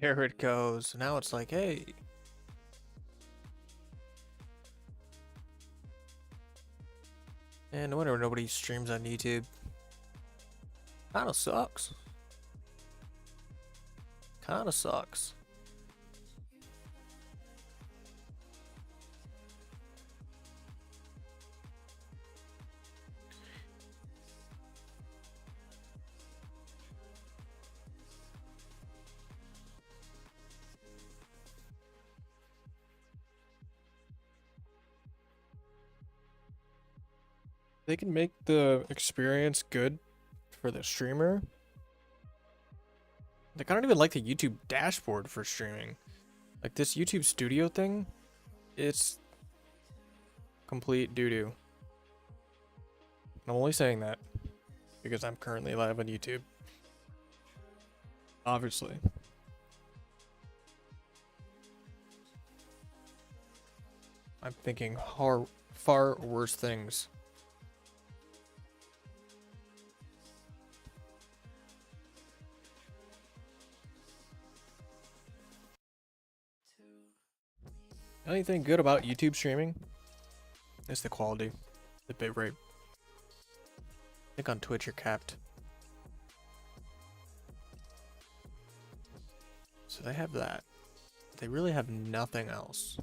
There it goes. Now it's like, hey. And no wonder nobody streams on YouTube. Kinda sucks. Kinda sucks. They can make the experience good for the streamer. Like, I don't even like the YouTube dashboard for streaming. Like, this YouTube studio thing, it's complete doo-doo. I'm only saying that because I'm currently live on YouTube. Obviously. I'm thinking far worse things. Anything good about YouTube streaming? It's the quality, the bitrate. I think on Twitch you're capped. So they have that. They really have nothing else.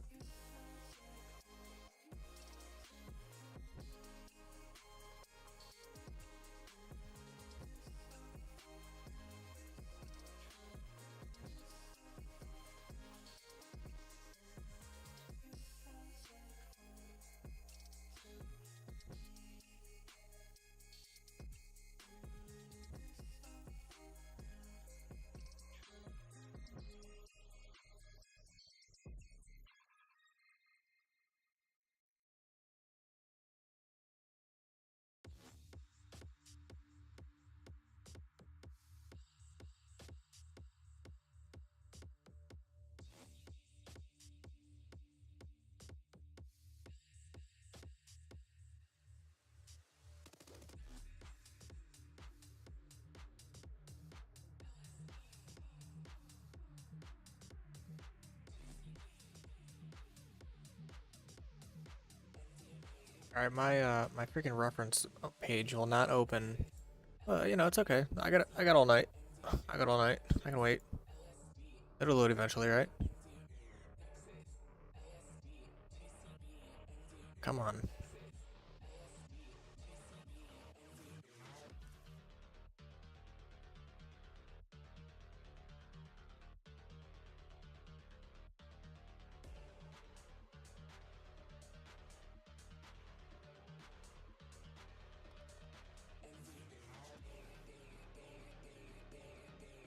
Alright, my freaking reference page will not open. You know, it's okay. I got all night. I got all night. I can wait. It'll load eventually, right? Come on.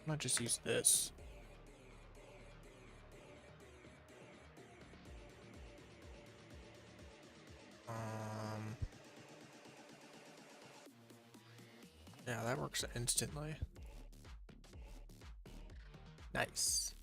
I might just use this. Yeah, that works instantly. Nice.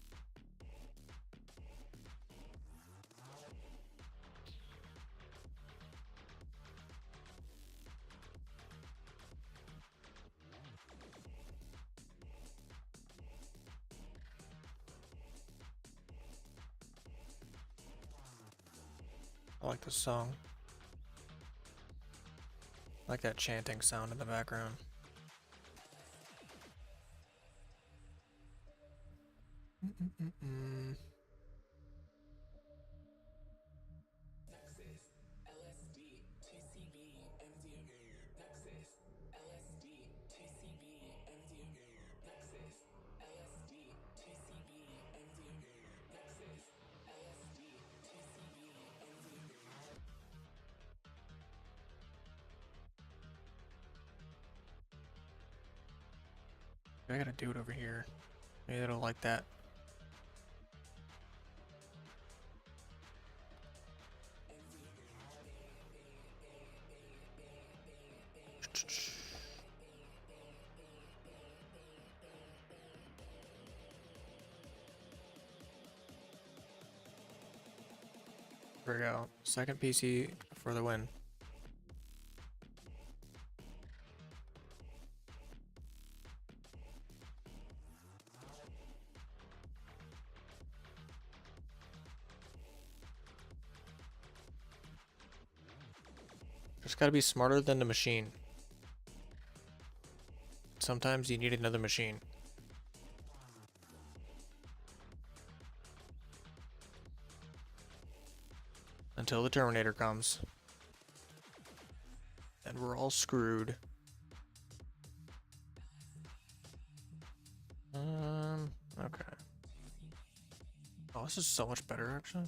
I like this song. I like that chanting sound in the background. I gotta do it over here. Maybe they don't like that. Here we go. Second PC for the win. Just gotta be smarter than the machine. Sometimes you need another machine. Until the Terminator comes. And we're all screwed. Okay. Oh, this is so much better, actually.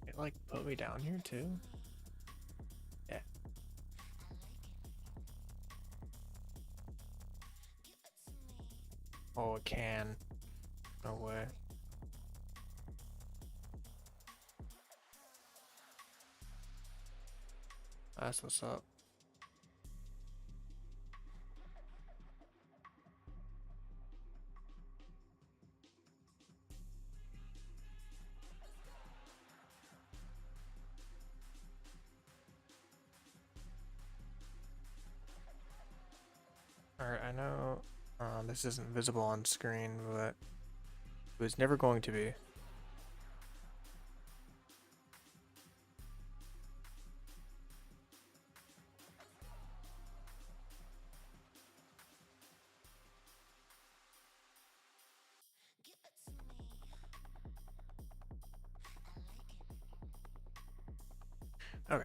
It like put me down here too. Yeah. Oh, it can. No way. That's what's up. Alright, I know this isn't visible on screen, but it was never going to be. Okay.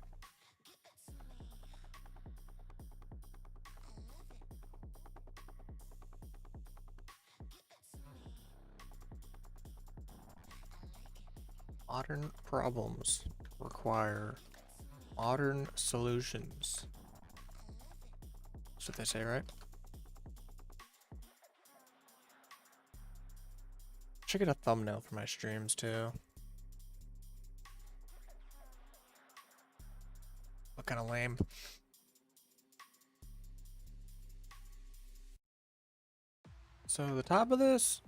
Modern problems require modern solutions. That's what they say, right? Should get a thumbnail for my streams too. What kind of lame? So the top of this,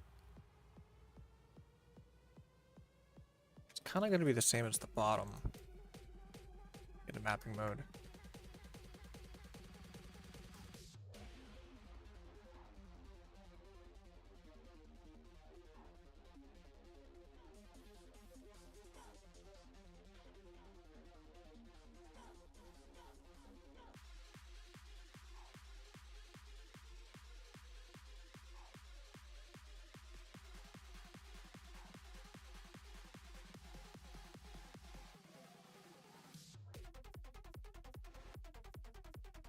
it's kind of going to be the same as the bottom in the mapping mode.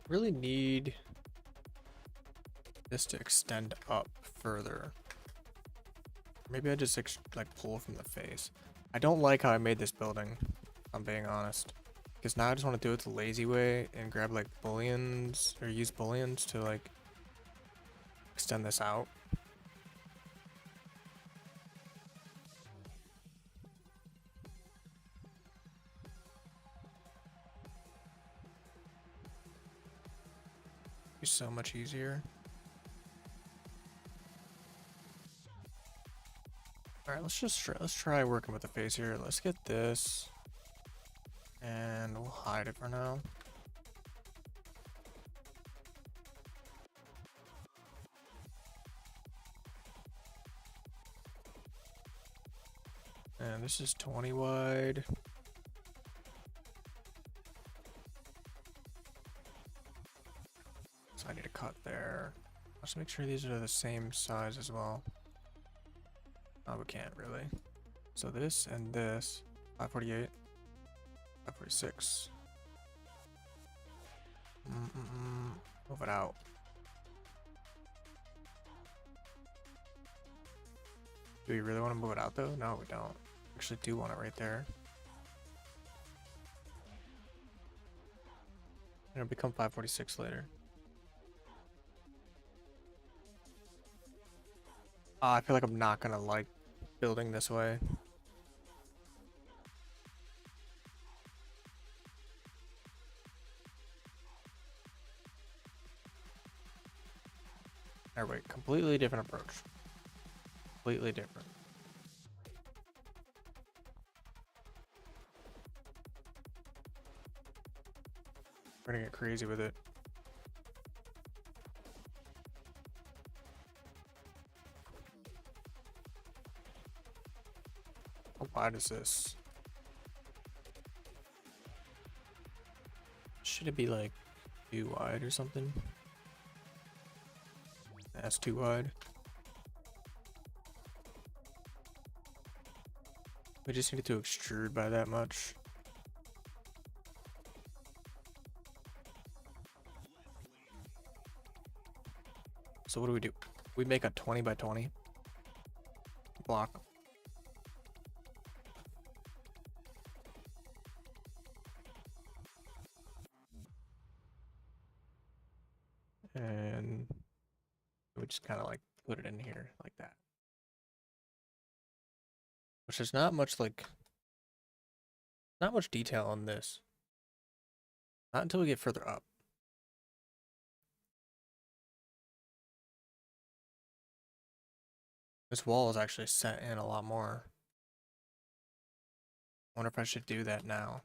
Really need this to extend up further. Maybe I just like pull from the face. I don't like how I made this building, if I'm being honest. Because now I just want to do it the lazy way and grab like booleans or use booleans to like extend this out. Be so much easier. All Alright, let's try working with the face here. Let's get this. And we'll hide it for now. And this is 20 wide. So I need to cut there. Let's make sure these are the same size as well. Oh, we can't really. So this and this, 548, 546. Move it out. Do we really want to move it out though? No, we don't. Actually do want it right there. It'll become 546 later. I feel like I'm not gonna like building this way. Alright, completely different approach. Completely different. We're gonna get crazy with it. How wide is this? Should it be like too wide or something? That's too wide. We just need to extrude by that much. So what do? We make a 20 by 20 block. And we just kind of like put it in here like that. Which is not much detail on this. Not until we get further up. This wall is actually set in a lot more. I wonder if I should do that now.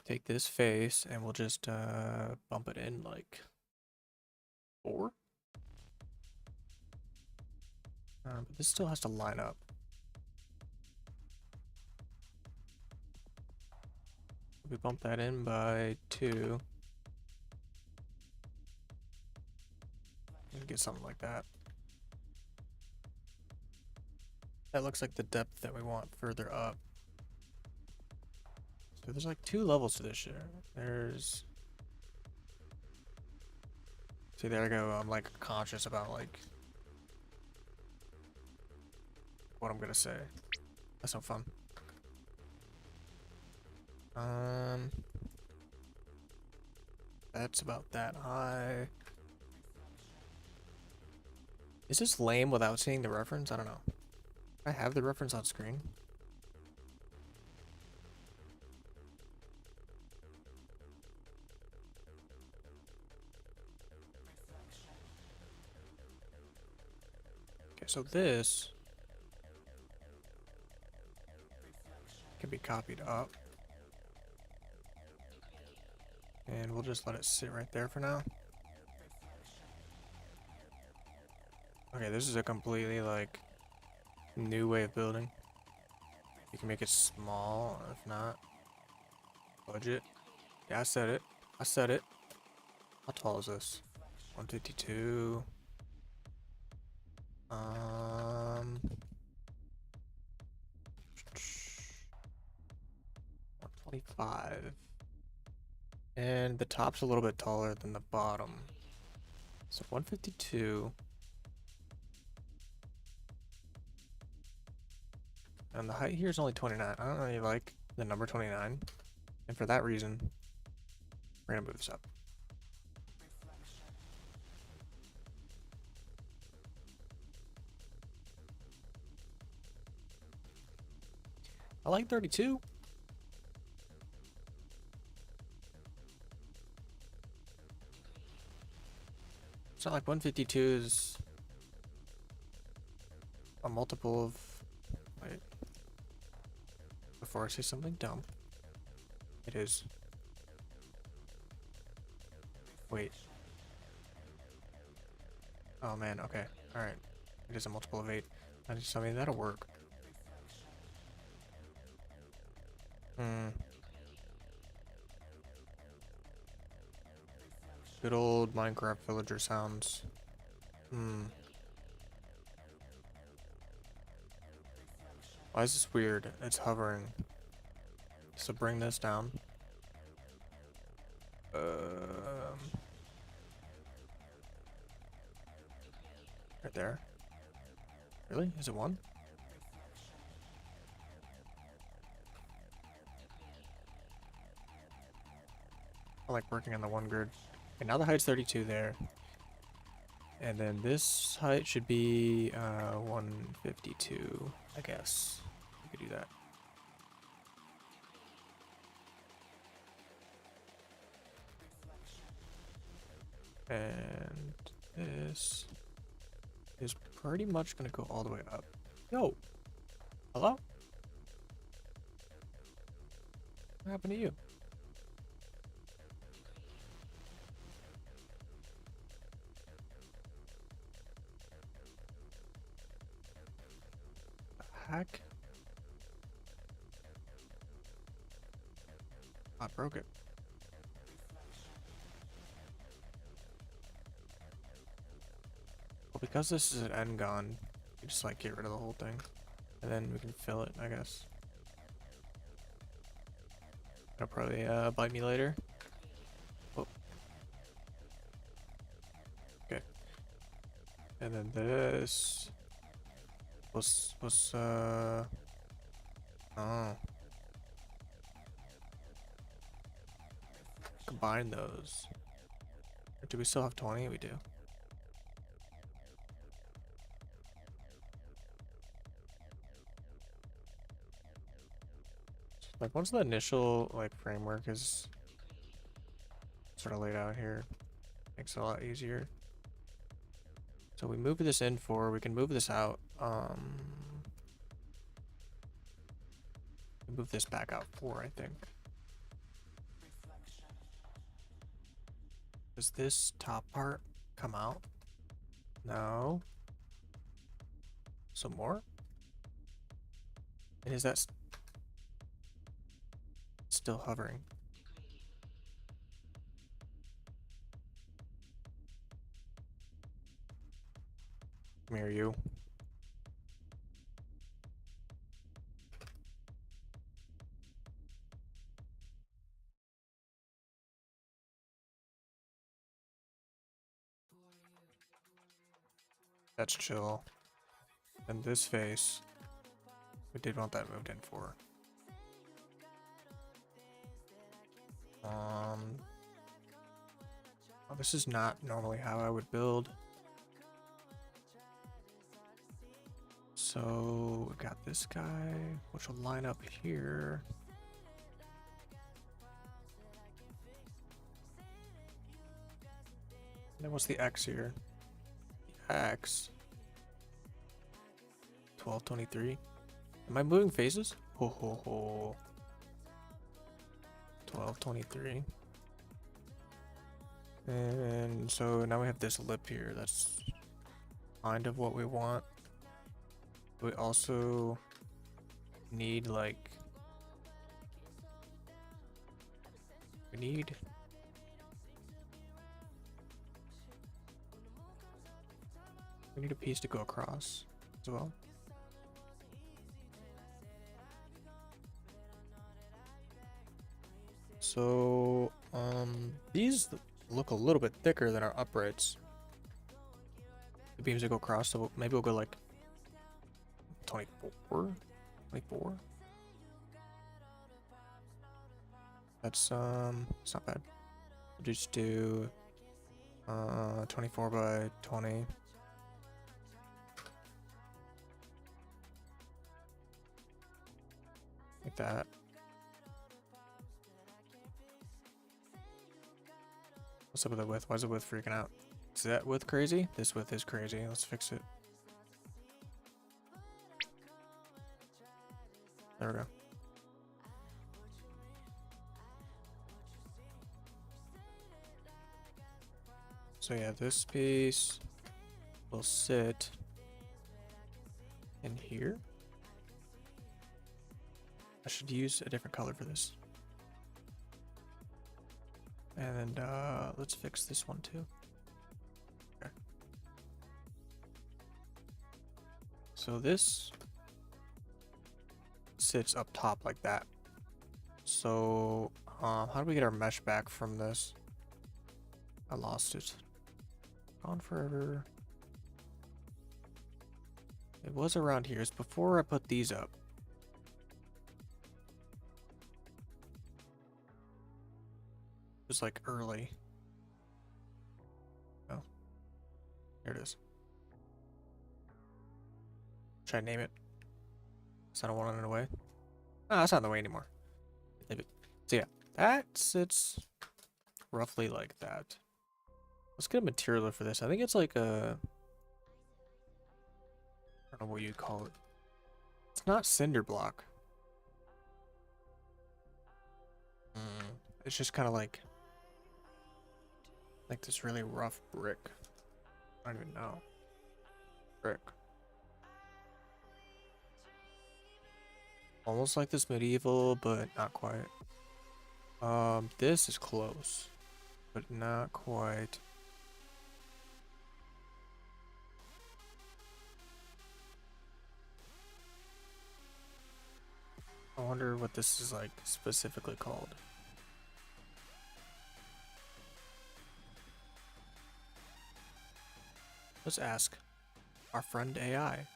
Take this face and we'll just bump it in like 4. But this still has to line up. We bump that in by 2. And get something like that. That looks like the depth that we want further up. So there's like 2 levels to this shit. There's... See, there I go. I'm like conscious about like what I'm gonna say. That's no fun. That's about that high. Is this lame without seeing the reference? I don't know. I have the reference on screen. Okay, so this can be copied up. And we'll just let it sit right there for now. Okay, this is a completely like new way of building. You can make it small, or if not, budget. Yeah, I said it. I said it. How tall is this? 152. 125. And the top's a little bit taller than the bottom. So 152. And the height here is only 29. I don't really like the number 29. And for that reason, we're gonna move this up. I like 32. It's not like 152 is a multiple of, wait, before I say something dumb. It is, wait. Oh man, okay, alright. It is a multiple of 8. I mean, that'll work. Good old Minecraft villager sounds. Why is this weird? It's hovering. So bring this down. Right there. Really? Is it 1? I like working on the 1 grid. Okay, now the height's 32 there. And then this height should be 152, I guess. We could do that. And this is pretty much gonna go all the way up. Yo! Hello? What happened to you? Heck? I broke it. Well, because this is an end gun, you just like get rid of the whole thing. And then we can fill it, I guess. It'll probably bite me later. Oh. Okay. And then this was oh. Combine those. Or do we still have 20? We do. Like once the initial like framework is sort of laid out here, makes it a lot easier. So we move this in 4, we can move this out. Move this back out 4, I think. Does this top part come out? No. Some more? And is that still hovering? Come here, you. That's chill. And this face, we did want that moved in 4. Oh, this is not normally how I would build. So we got this guy, which will line up here. And then what's the X here? The X. 1223. Am I moving phases? Ho ho ho. 1223. And so now we have this lip here. That's kind of what we want. We also need like we need a piece to go across as well. So these look a little bit thicker than our uprights. The beams that go across, so maybe we'll go like 24. That's it's not bad. We'll just do 24 by 20. Like that. What's up with the width? Why is the width freaking out? Is that width crazy? This width is crazy. Let's fix it. There we go. So yeah, this piece will sit in here. I should use a different color for this. And let's fix this one too. Okay. So this sits up top like that. So how do we get our mesh back from this? I lost it. Gone forever. It was around here. It's before I put these up. It was like early. Oh, here it is. Should I name it? So I don't want it in the way. No, that's not in the way anymore. Leave it. So yeah, that sits roughly like that. Let's get a material for this. I think it's like a, I don't know what you'd call it. It's not cinder block. It's just kind of like this really rough brick. I don't even know. Brick. Almost like this medieval, but not quite. This is close, but not quite. I wonder what this is like specifically called. Let's ask our friend AI.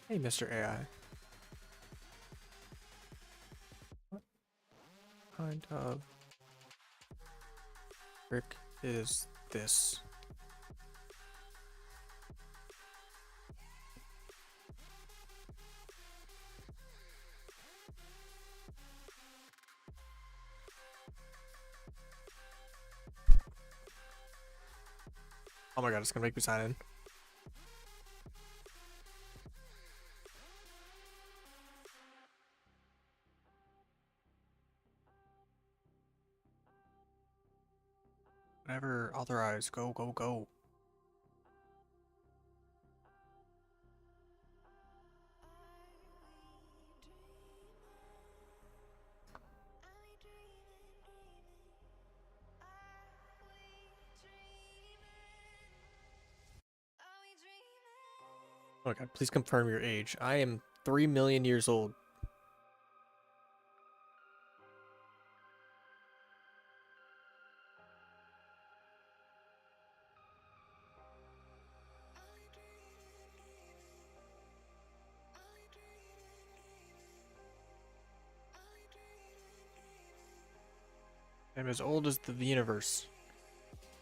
Hey, Mr. AI. What kind of brick is this? Oh my god, it's gonna make me sign in. Whatever, authorize, go, go, go. Oh my god, please confirm your age. I am 3 million years old. I'm as old as the universe.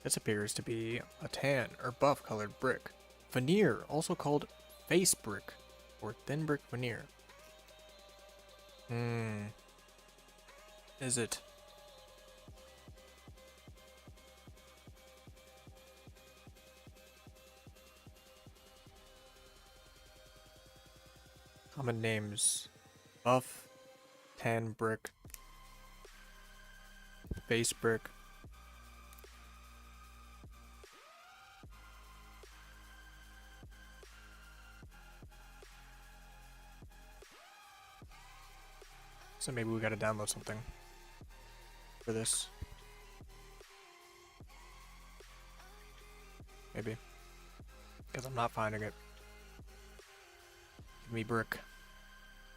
This appears to be a tan or buff colored brick. Veneer, also called face brick or thin brick veneer. Is it? Common names: buff, tan brick, face brick. So maybe we gotta download something for this. Maybe. Because I'm not finding it. Give me brick.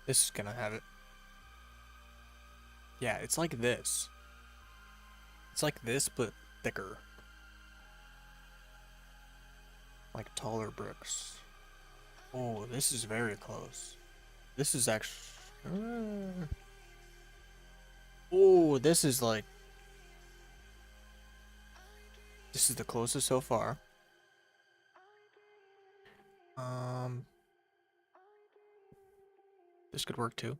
This is gonna have it. Yeah, it's like this. It's like this, but thicker. Like taller bricks. Oh, this is very close. This is actually... oh, this is like... this is the closest so far. This could work too.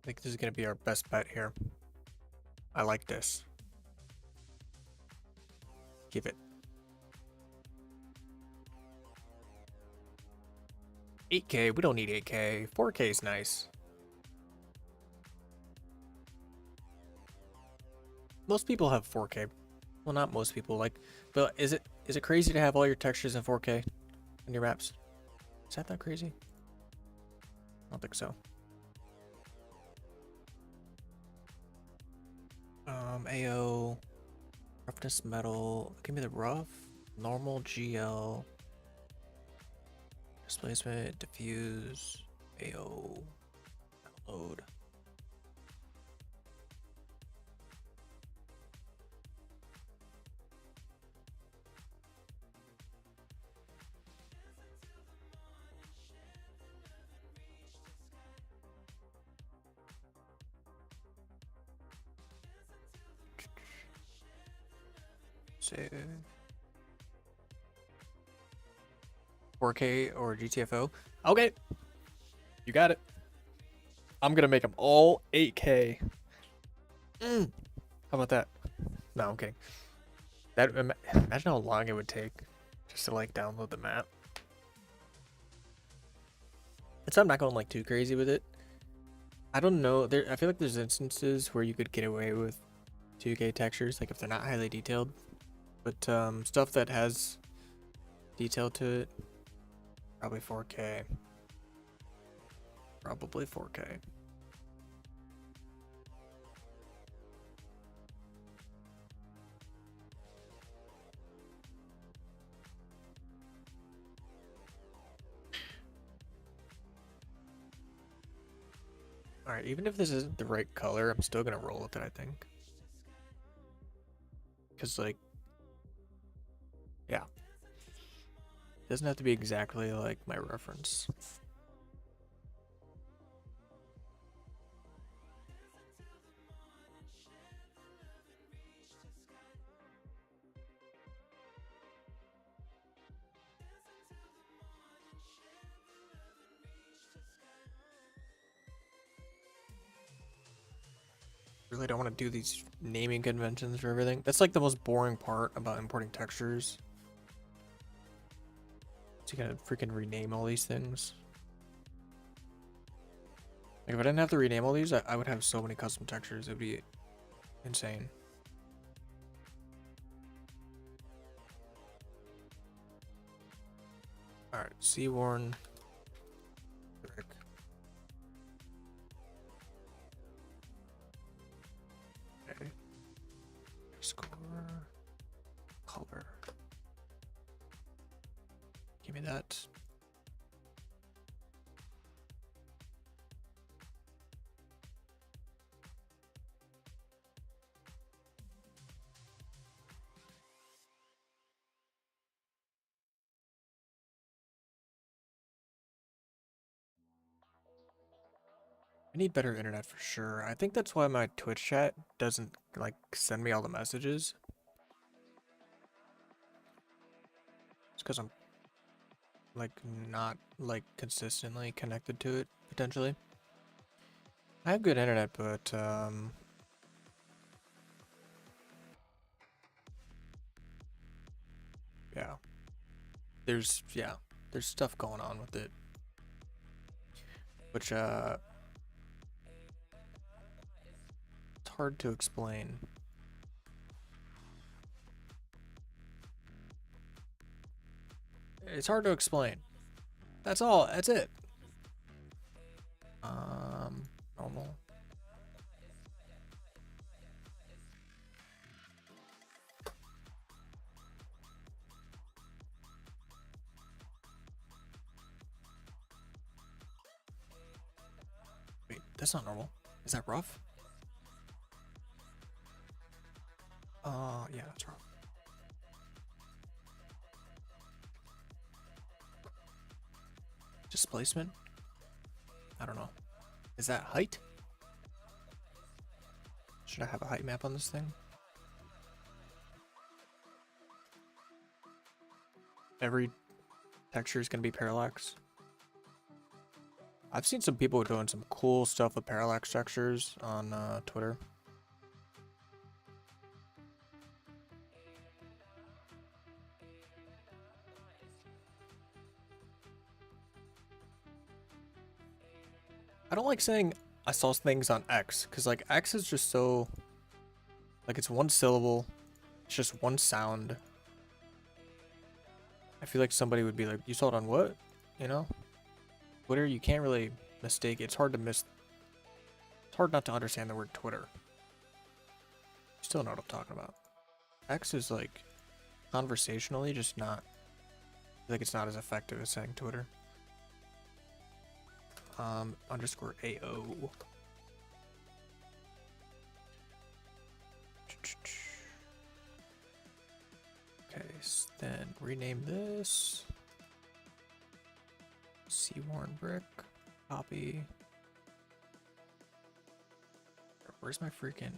I think this is gonna be our best bet here. I like this. Give it. 8K, we don't need 8K. 4K is nice. Most people have 4K. Well, not most people, like, but is it crazy to have all your textures in 4K in your maps? Is that crazy? I don't think so. AO, roughness metal. Give me the rough, normal GL, displacement, diffuse, AO, download. Save. 4K or GTFO. Okay. You got it. I'm gonna make them all 8K. How about that? No, I'm kidding. Imagine how long it would take just to like download the map. And so I'm not going like too crazy with it. I don't know. I feel like there's instances where you could get away with 2K textures, like if they're not highly detailed. But stuff that has detail to it, probably 4K. Probably 4K. Alright, even if this isn't the right color, I'm still gonna roll with it, I think. Because, like, yeah. It doesn't have to be exactly like my reference. Really don't want to do these naming conventions for everything. That's like the most boring part about importing textures. So you gotta freaking rename all these things. Like if I didn't have to rename all these, I would have so many custom textures. It would be insane. Alright, Seaworn. Brick. Okay. Score. Color. Give me that. I need better internet for sure. I think that's why my Twitch chat doesn't like send me all the messages. It's because I'm like not like consistently connected to it potentially. I have good internet, but yeah. There's stuff going on with it. Which it's hard to explain. It's hard to explain. That's all. That's it. Normal. Wait, that's not normal. Is that rough? Yeah, that's rough. Displacement? I don't know. Is that height? Should I have a height map on this thing? Every texture is going to be parallax. I've seen some people doing some cool stuff with parallax textures on Twitter. I don't like saying I saw things on X, because like X is just so, like it's one syllable, it's just one sound. I feel like somebody would be like, you saw it on what? You know? Twitter, you can't really mistake it. It's hard to it's hard not to understand the word Twitter. You still know what I'm talking about. X is like conversationally just not, I feel like it's not as effective as saying Twitter. Underscore AO. Okay, so then rename this. Seaworn brick. Copy. Where's my freaking...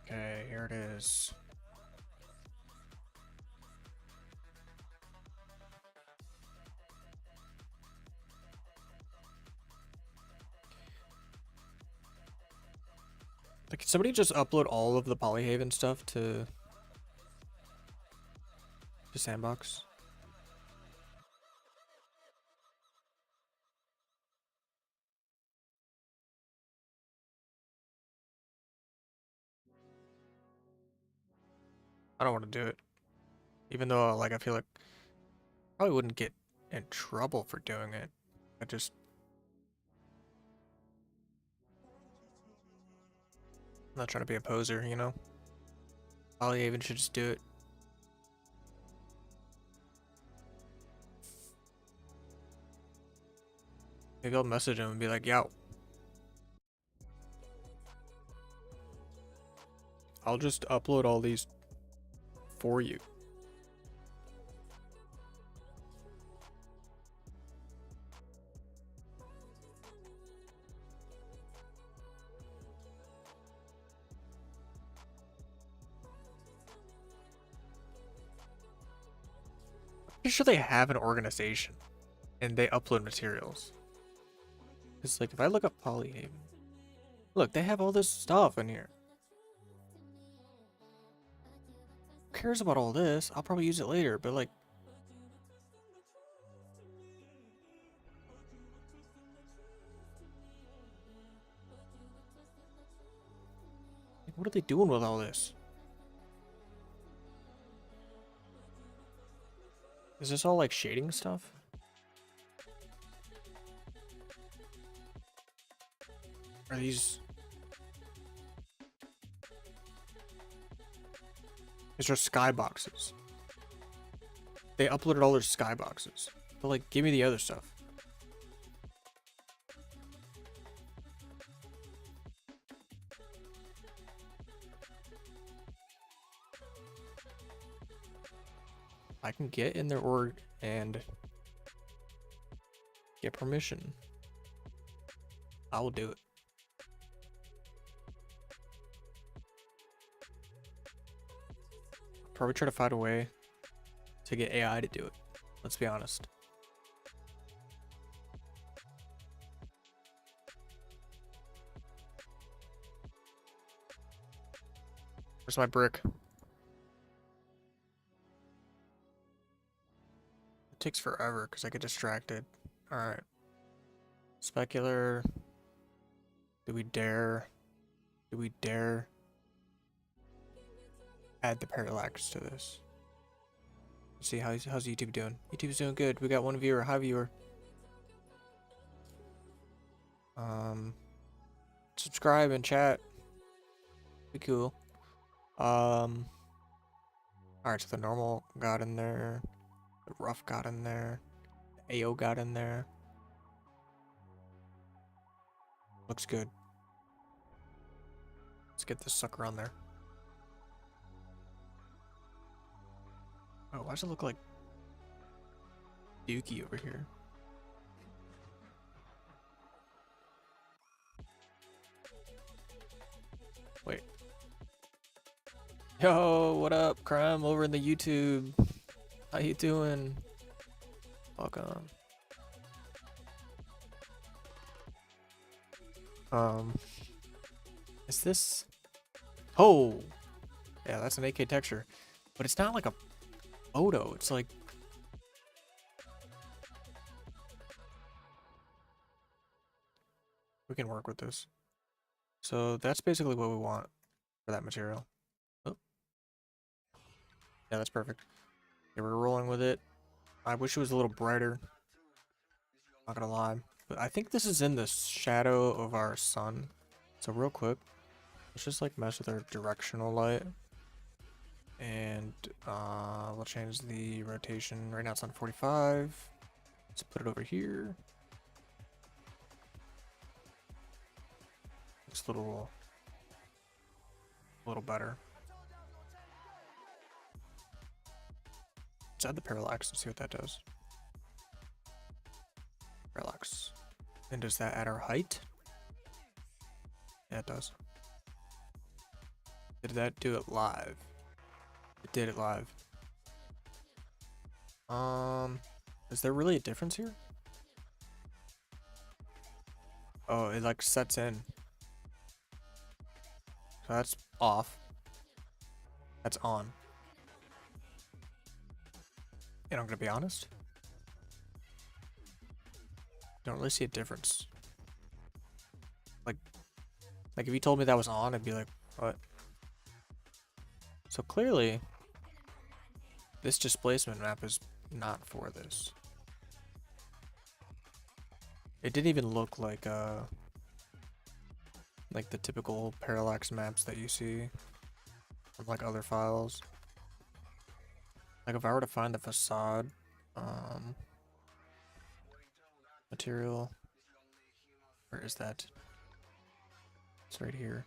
Okay, here it is. Like, can somebody just upload all of the Polyhaven stuff to Sandbox? I don't want to do it. Even though, like, I feel like I probably wouldn't get in trouble for doing it. I just... I'm not trying to be a poser, you know? Polyhaven should just do it. Maybe I'll message him and be like, yo. I'll just upload all these for you. I'm sure they have an organization and they upload materials. It's like if I look up Polyhaven, look, they have all this stuff in here. Who cares about all this? I'll probably use it later, but like, what are they doing with all this? Is this all like shading stuff? Are these... These are skyboxes. They uploaded all their skyboxes. But like, give me the other stuff. I can get in their org and get permission. I will do it. Probably try to find a way to get AI to do it. Let's be honest. Where's my brick? It takes forever because I get distracted. Alright. Specular. Do we dare? Do we dare add the parallax to this? Let's see, how's YouTube doing? YouTube's doing good. We got one viewer. Hi, viewer. Subscribe and chat. Be cool. Alright, so the normal got in there. The rough got in there. The AO got in there. Looks good. Let's get this sucker on there. Oh, why does it look like Dookie over here? Wait. Yo, what up, Crime over in the YouTube? How you doing? Welcome. Is this? Oh, yeah, that's an AK texture, but it's not like a photo. It's like we can work with this. So that's basically what we want for that material. Oh. Yeah, that's perfect. Yeah, we're rolling with it. I wish it was a little brighter. Not gonna lie, but I think this is in the shadow of our sun. So real quick, let's just like mess with our directional light. And we'll change the rotation. Right now it's on 45. Let's put it over here. Looks a little better. Let's add the parallax and see what that does. Parallax. And does that add our height? Yeah, it does. Did that do it live? It did it live. Is there really a difference here? Oh, it like sets in. So that's off. That's on. And I'm gonna be honest, don't really see a difference. Like if you told me that was on, I'd be like, what? So clearly, this displacement map is not for this. It didn't even look like the typical parallax maps that you see from like other files. Like if I were to find the facade material, where is that? It's right here.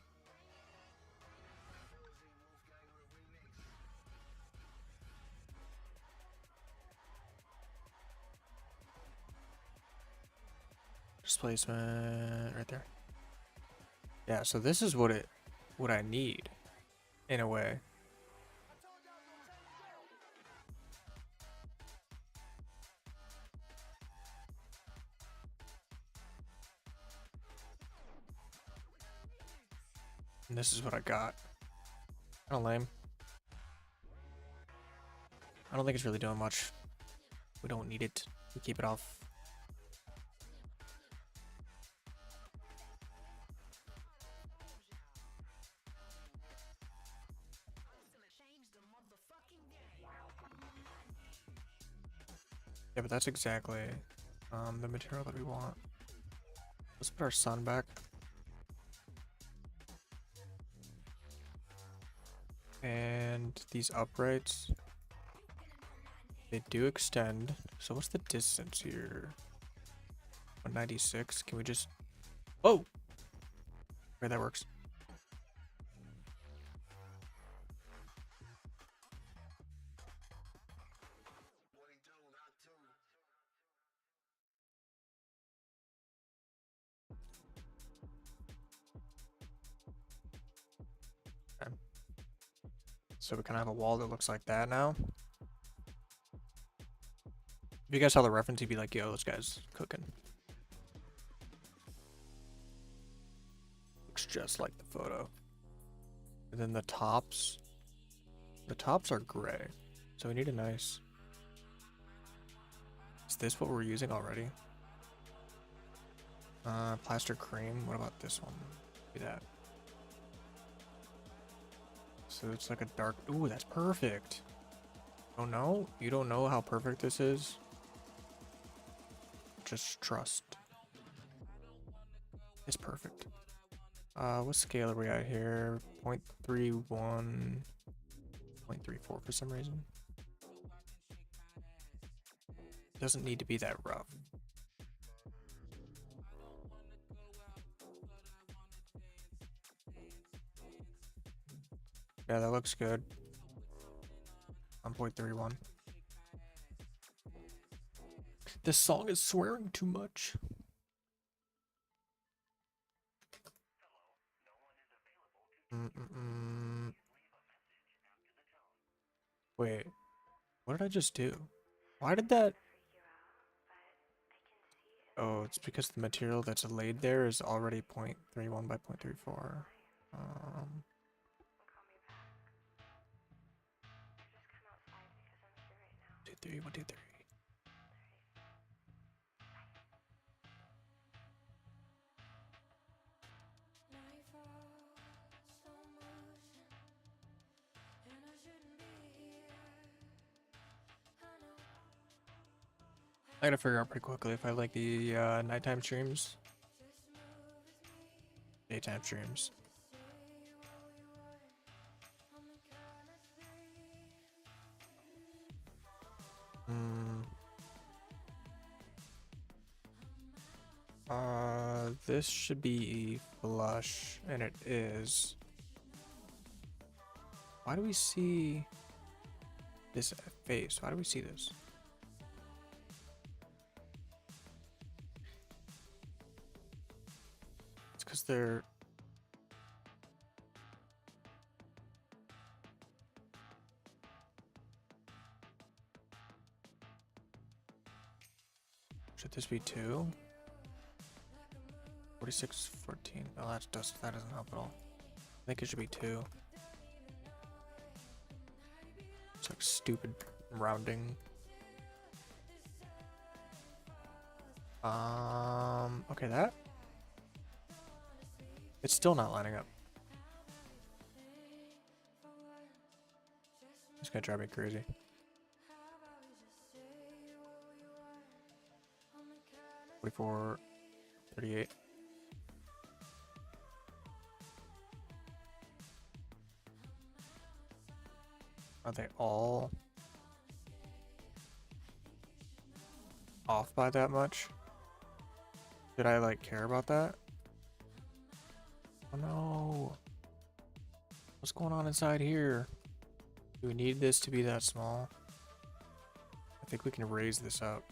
Displacement right there. Yeah, so this is what I need in a way. And this is what I got. Kind of lame. I don't think it's really doing much. We don't need it. We keep it off. Yeah, but that's exactly the material that we want. Let's put our sun back. And these uprights, they do extend. So what's the distance here? 196. Can we just... Oh! Okay, that works. Okay. So we kind of have a wall that looks like that now. If you guys saw the reference, you'd be like, yo, this guy's cooking. Looks just like the photo. And then the tops are gray. So we need a nice... Is this what we're using already? Plaster cream. What about this one? Do that. So it's like a dark... Ooh, that's perfect. Don't know? You don't know how perfect this is? Just trust. It's perfect. What scale are we at here? 0.31, 0.34 for some reason. Doesn't need to be that rough. Yeah, that looks good. 1.31. This song is swearing too much. Wait, what did I just do? Why did that? Oh, it's because the material that's laid there is already 0.31 by 0.34. 2, 3, 1, 2, 3. I gotta figure out pretty quickly if I like the nighttime streams, daytime streams. This should be flush, and it is. Why do we see this face? Why do we see this? It's because they're. Should this be 2? 46, 14. Oh, that doesn't help at all. I think it should be 2. It's like stupid rounding. Okay, that. It's still not lining up. It's gonna drive me crazy. Before 38. Are they all off by that much? Did I like care about that? Oh no. What's going on inside here? Do we need this to be that small? I think we can raise this up.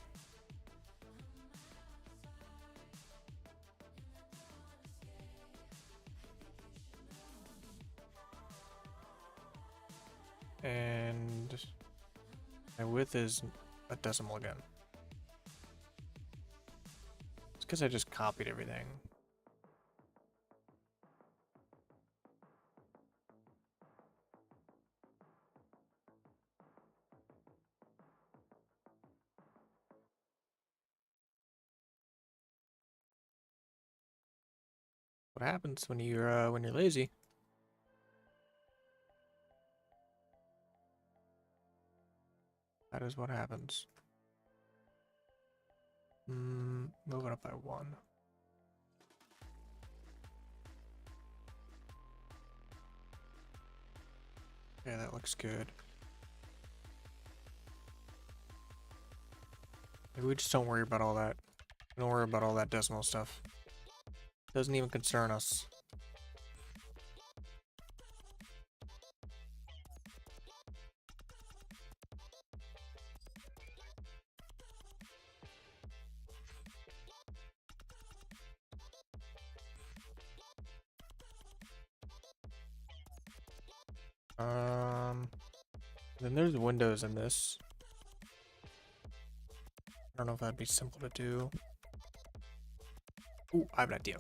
And my width is a decimal again. It's because I just copied everything. What happens when you're lazy? That is what happens. Move it up by 1. Yeah, that looks good. Maybe we just don't worry about all that. Don't worry about all that decimal stuff. Doesn't even concern us. Then there's windows in this. I don't know if that'd be simple to do. Ooh, I have an idea.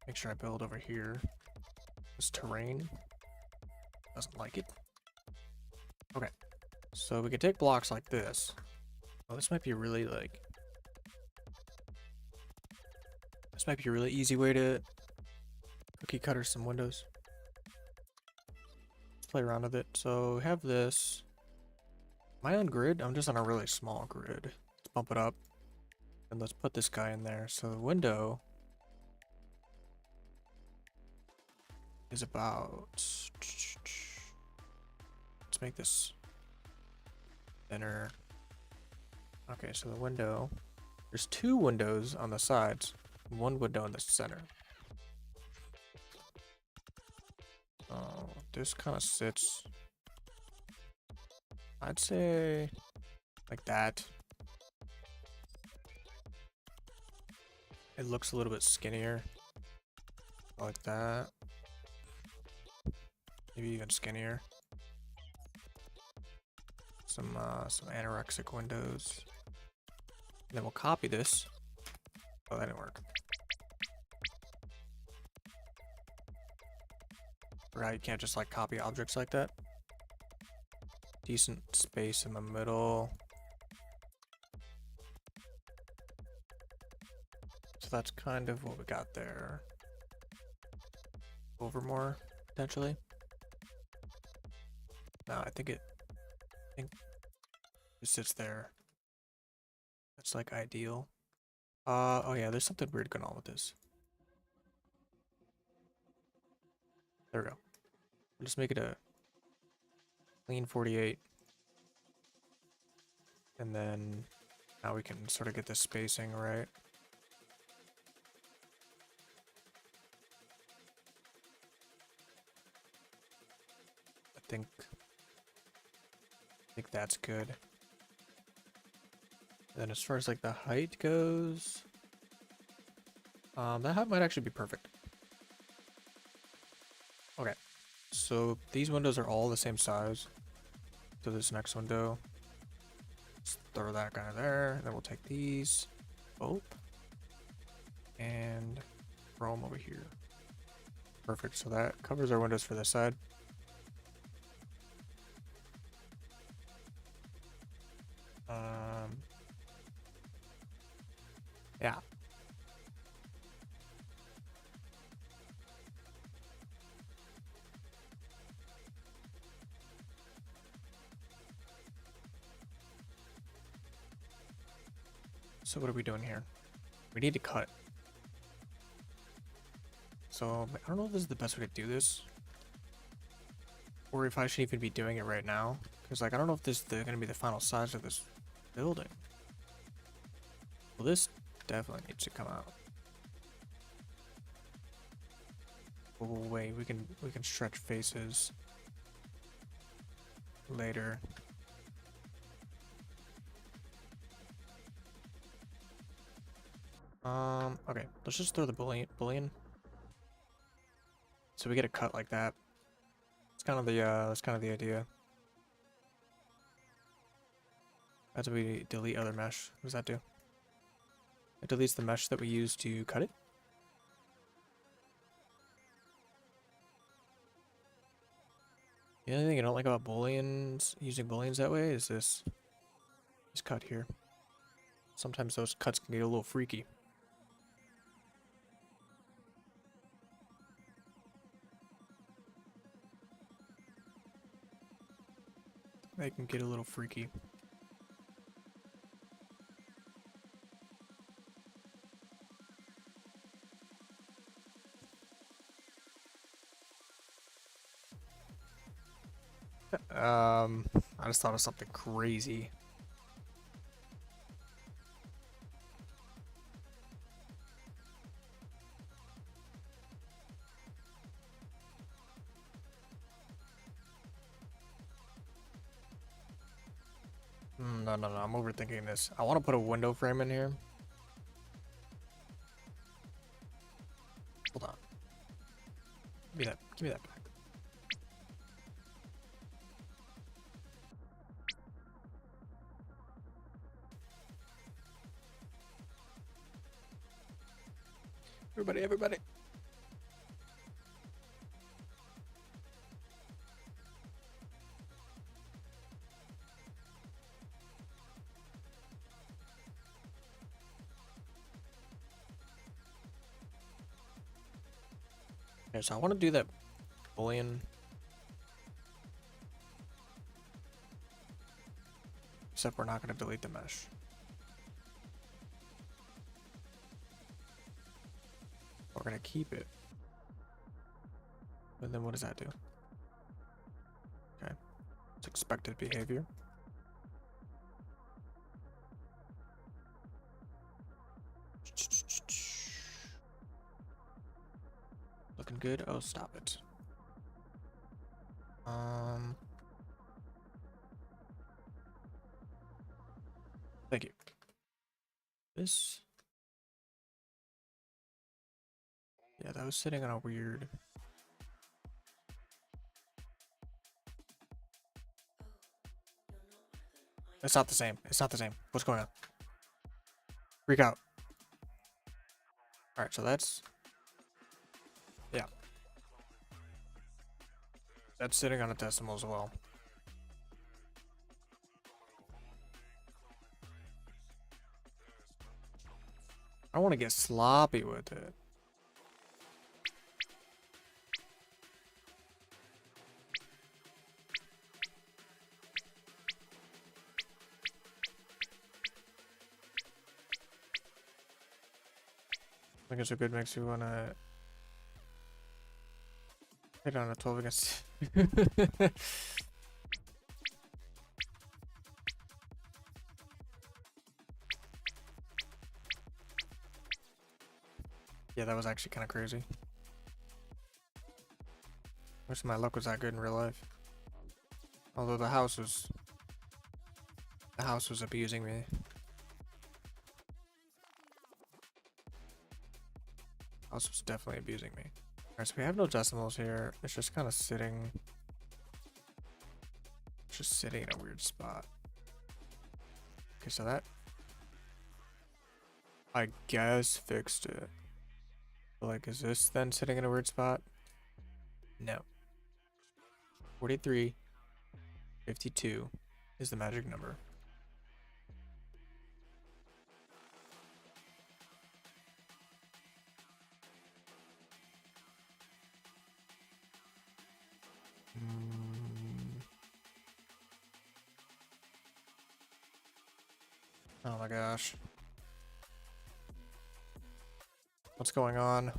Make sure I build over here. This terrain doesn't like it. Okay, so we could take blocks like this. Oh, this might be really like. This might be a really easy way to cookie cutter some windows. let's play around with it. So we have this. Am I on grid? I'm just on a really small grid. Let's bump it up. And let's put this guy in there. So the window is about... Let's make this thinner. Okay, so the window... There's 2 windows on the sides. 1 window in the center. Oh, this kind of sits... I'd say... like that. It looks a little bit skinnier. Like that. Maybe even skinnier. Some anorexic windows. And then we'll copy this. Oh, that didn't work. Right, you can't just like copy objects like that. Decent space in the middle. So that's kind of what we got there. Over more, potentially. No, I think it sits there. That's like ideal. Oh yeah, there's something weird going on with this. There we go. We'll just make it a clean 48. And then now we can sort of get the spacing right. I think that's good. And then as far as like the height goes, that height might actually be perfect. Okay, so these windows are all the same size. So this next window, let's throw that guy there. And then we'll take these, and throw them over here. Perfect. So that covers our windows for this side. Yeah. So what are we doing here? We need to cut. So I don't know if this is the best way to do this, or if I should even be doing it right now, because like I don't know if this is gonna be the final size of this building. Well, this definitely needs to come out. Oh wait, we can stretch faces later. Okay, let's just throw the bullion. So we get a cut like that. It's kind of the that's kind of the idea. As we delete other mesh, what does that do? It deletes the mesh that we use to cut it. The only thing I don't like about booleans, using booleans that way, is this cut here. Sometimes those cuts can get a little freaky. They can get a little freaky. I just thought of something crazy. No, I'm overthinking this. I want to put a window frame in here. Hold on. Give me that back. Everybody. Okay, so I want to do that boolean Except we're not going to delete the mesh. We're going to keep it. And then what does that do? Okay. It's expected behavior. Looking good. Oh, stop it. Thank you. This. Yeah, that was sitting on a weird. It's not the same. It's not the same. What's going on? Freak out. Alright, so that's. Yeah. That's sitting on a decimal as well. I want to get sloppy with it. I think it's a good mix. You want to hit on a 12 against. Yeah, that was actually kind of crazy. Wish my luck was that good in real life. Although the house was abusing me. House was definitely abusing me. Alright, so we have no decimals here. It's just kind of sitting. It's just sitting in a weird spot. Okay, so that I guess fixed it. But like, is this then sitting in a weird spot? No. 4352 is the magic number. Oh my gosh. What's going on?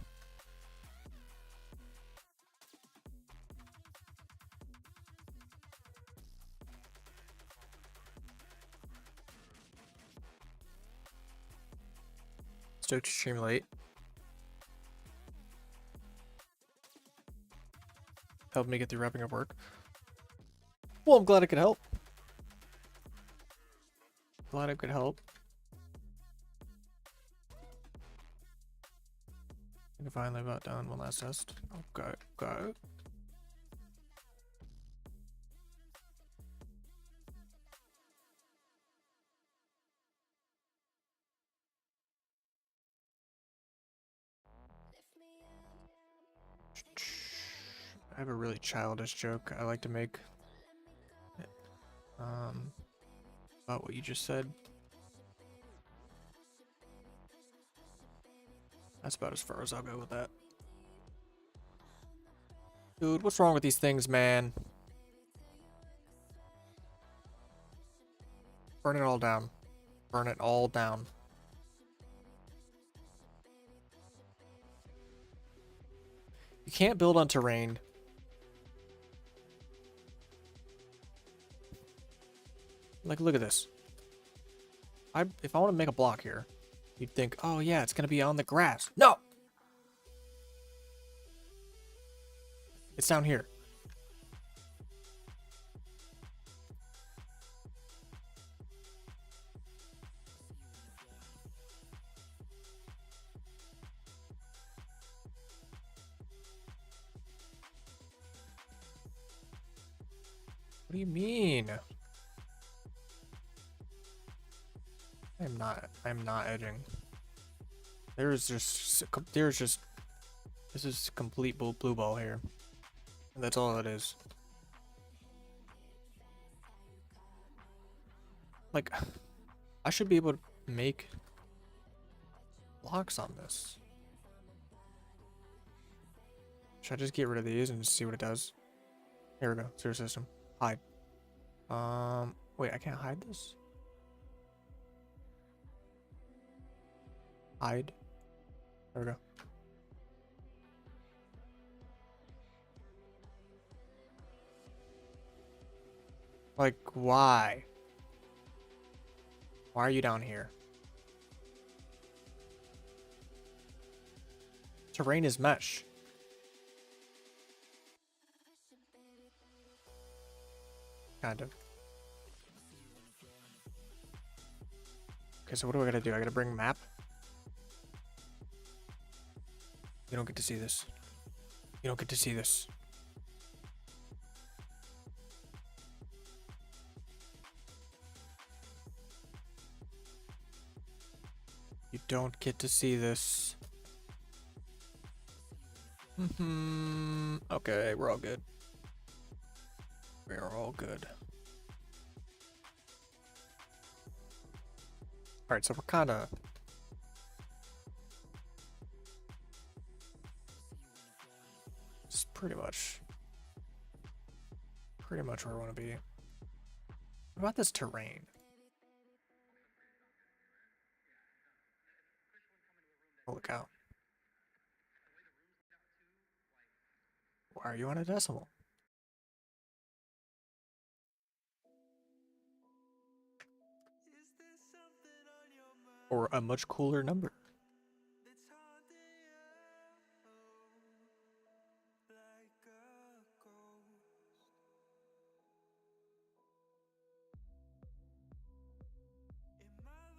Stoked to stream late. Helped me get through wrapping up work. Well, I'm glad I could help. Glad I could help. I can finally about done one last test. Okay, go. I have a really childish joke I like to make. About what you just said. That's about as far as I'll go with that. Dude, what's wrong with these things, man? Burn it all down. Burn it all down. You can't build on terrain. Like, look at this. If I want to make a block here, you'd think, oh yeah, it's gonna be on the grass. No! It's down here. What do you mean? I'm not edging. This is complete blue ball here. And that's all it is. Like, I should be able to make blocks on this. Should I just get rid of these and see what it does? Here we go. Zero system. Hide. Wait, I can't hide this? Hide. There we go. Like, why? Why are you down here? Terrain is mesh. Kind of. Okay, so what do I gotta do? I gotta bring map? You don't get to see this. You don't get to see this. You don't get to see this. Okay, we're all good. We are all good. Alright, so we're kinda... It's pretty much where I want to be. What about this terrain? Oh, look out. Why are you on a decimal? Or a much cooler number.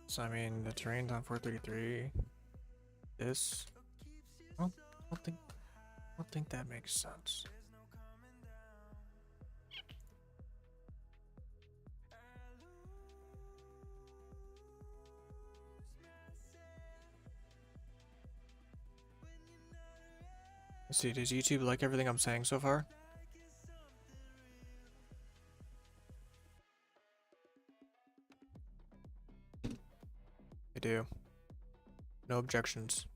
So I mean, the terrain's on 433. This, I don't think that makes sense. Let's see, does YouTube like everything I'm saying so far? They do. No objections.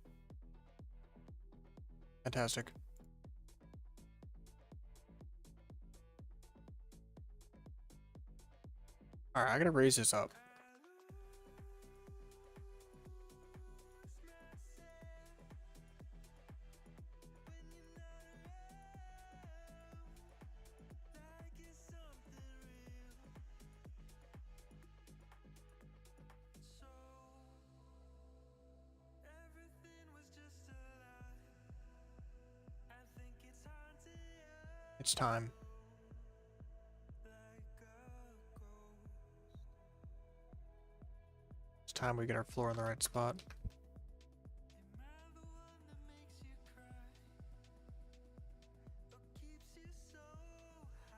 Fantastic. Alright, I gotta raise this up. It's time. It's time we get our floor in the right spot.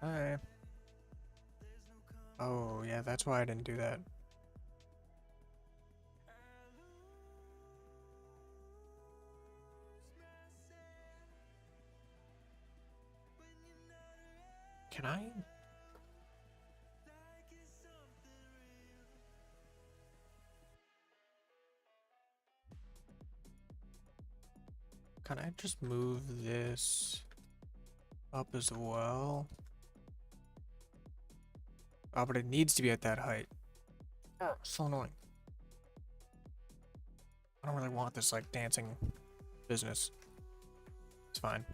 Hi. Oh, yeah, that's why I didn't do that. Can I? Can I just move this up as well? Oh, but it needs to be at that height. Oh, so annoying. I don't really want this, like, dancing business. It's fine.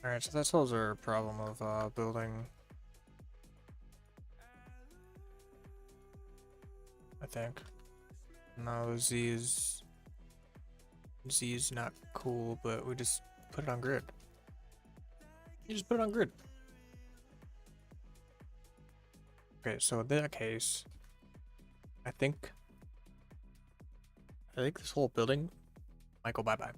Alright, so that solves our problem of building. I think. No, Z is not cool, but we just put it on grid. You just put it on grid. Okay, so in that case, I think this whole building might go bye-bye.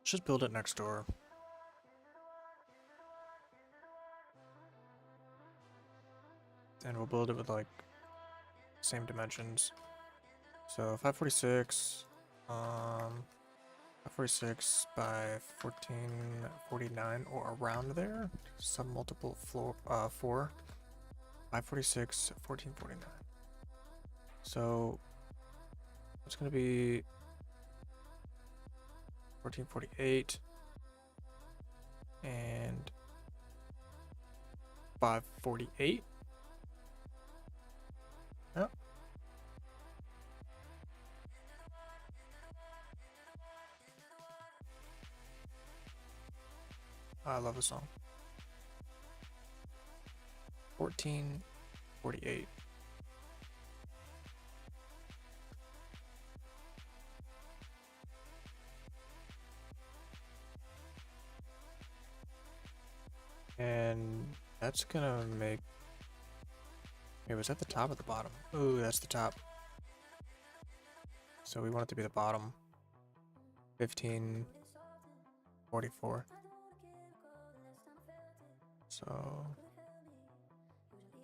Just build it next door. And we'll build it with like same dimensions. So 546, 546 by 1449 or around there. Submultiple floor 4. 546, 1449. So it's gonna be 1448 and 548. Yep. I love the song. 1448. And that's gonna make. Wait, was that the top or the bottom? Ooh, that's the top. So we want it to be the bottom. 1544. So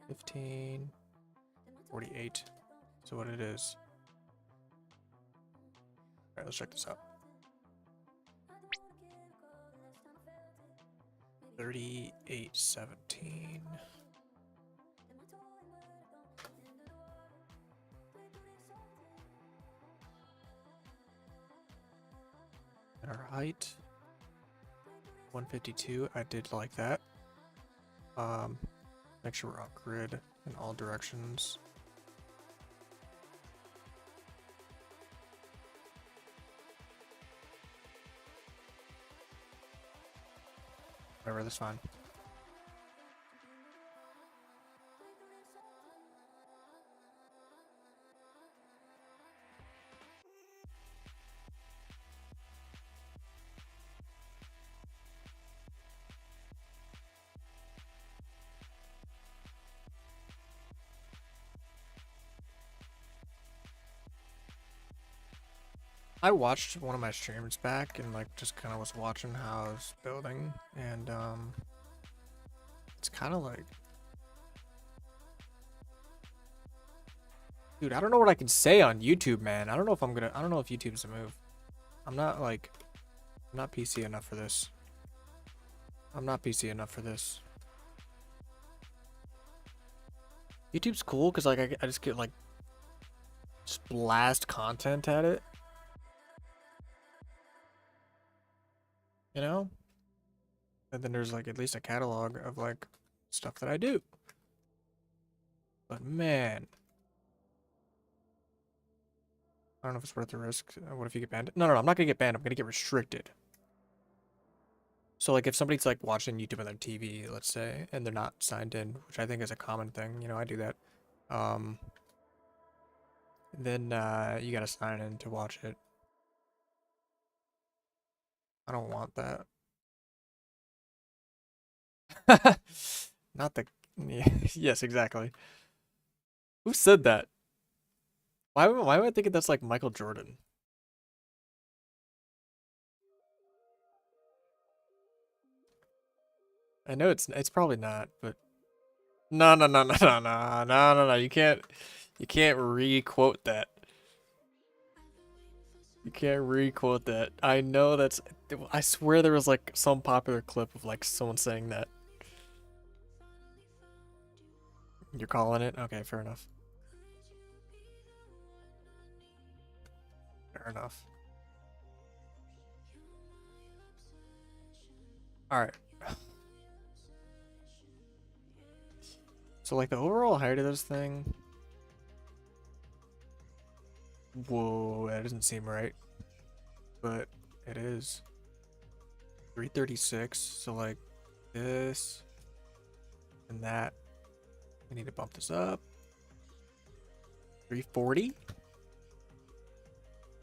1548. So what it is. Alright, let's check this out. 3817. And our height 152. I did like that. Make sure we're on grid in all directions. Whatever, that's fine. I watched one of my streams back and like just kind of was watching how I was building, and it's kind of like, dude, I don't know what I can say on YouTube, man. I don't know if YouTube's a move. I'm not PC enough for this. I'm not PC enough for this. YouTube's cool because like I just get like just blast content at it. You know? And then there's like at least a catalog of like stuff that I do. But man, I don't know if it's worth the risk. What if you get banned? No, I'm not gonna get banned. I'm gonna get restricted. So like if somebody's like watching YouTube on their TV, let's say, and they're not signed in, which I think is a common thing, you know, I do that. Then you gotta sign in to watch it. I don't want that. Not the yes, exactly. Who said that? Why am I thinking that's like Michael Jordan? I know it's probably not, but no. You can't re-quote that. You can't re-quote that. I know that's. I swear there was like some popular clip of like someone saying that. You're calling it? Okay, fair enough. Fair enough. All right. So like the overall height of this thing. Whoa, that doesn't seem right. But it is 336. So like this and that. We need to bump this up. 340.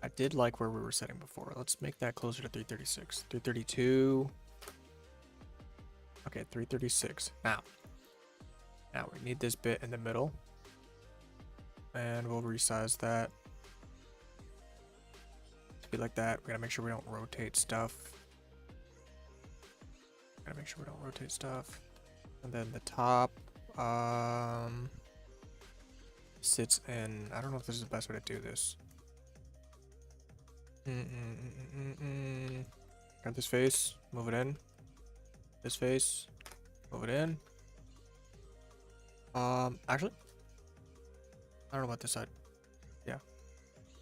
I did like where we were setting before. Let's make that closer to 336. 332. Okay, 336. Now we need this bit in the middle. And we'll resize that to be like that. We gotta make sure we don't rotate stuff. And then the top sits in. I don't know if this is the best way to do this. Grab this face, move it in. This face, move it in. Actually, I don't know about this side. Yeah,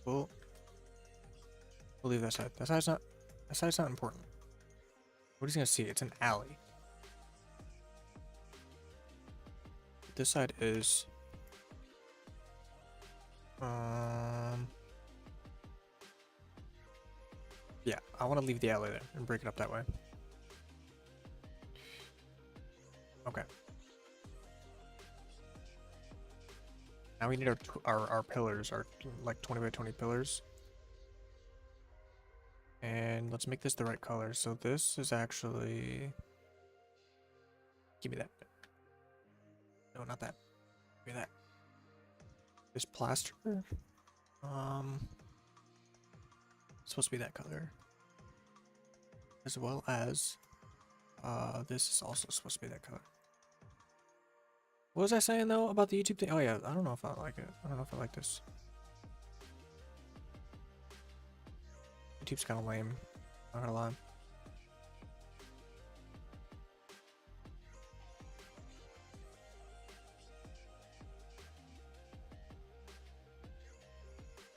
we'll leave that side. That side's not important. What is he gonna see? It's an alley. This side is yeah, I want to leave the alley there and break it up that way. Okay. Now we need our pillars, our like 20 by 20 pillars. And let's make this the right color. So this is actually, give me that. No, not that. Give me that. This plaster. Supposed to be that color. As well as this is also supposed to be that color. What was I saying though about the YouTube thing? Oh yeah, I don't know if I like it. I don't know if I like this. YouTube's kind of lame. Not gonna lie.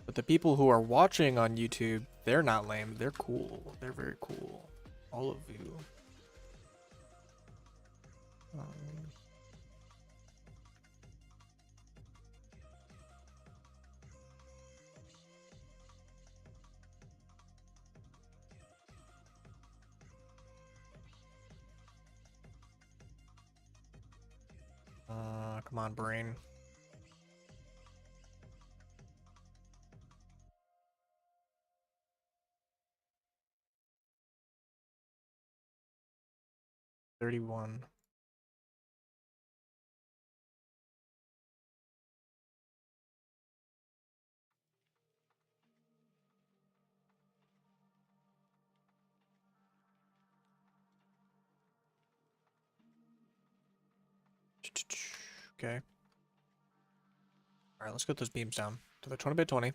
But the people who are watching on YouTube, they're not lame. They're cool. They're very cool. All of you. Come on, brain. $31. Okay. All right, let's get those beams down to the 20 by 20.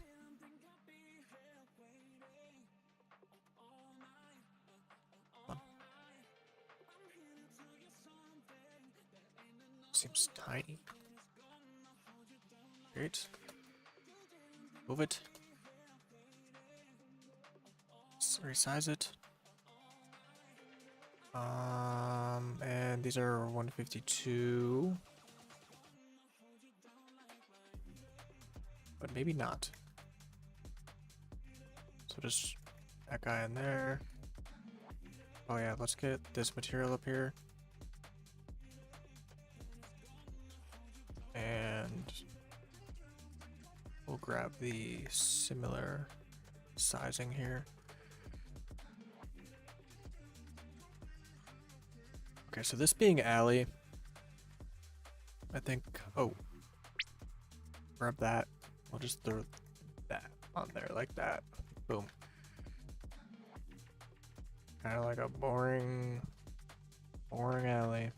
Seems tiny. Great. Move it. Let's resize it. And these are 152. But maybe not. So just that guy in there. Oh yeah, let's get this material up here. And we'll grab the similar sizing here. Okay, so this being alley, I think, oh, grab that. We'll just throw that on there like that. Boom. Kind of like a boring alley.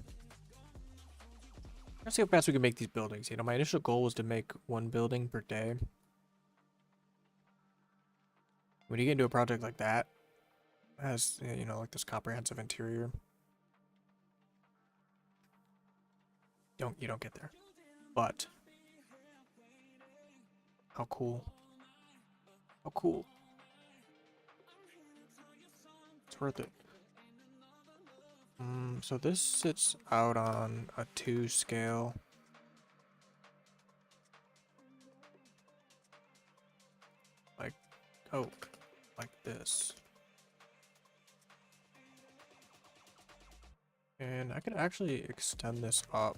Let's see how fast we can make these buildings. You know, my initial goal was to make one building per day. When you get into a project like that, it has, you know, like this comprehensive interior, you don't get there. But how cool. How cool. It's worth it. So this sits out on a 2 scale. Like, oh, like this. And I could actually extend this up.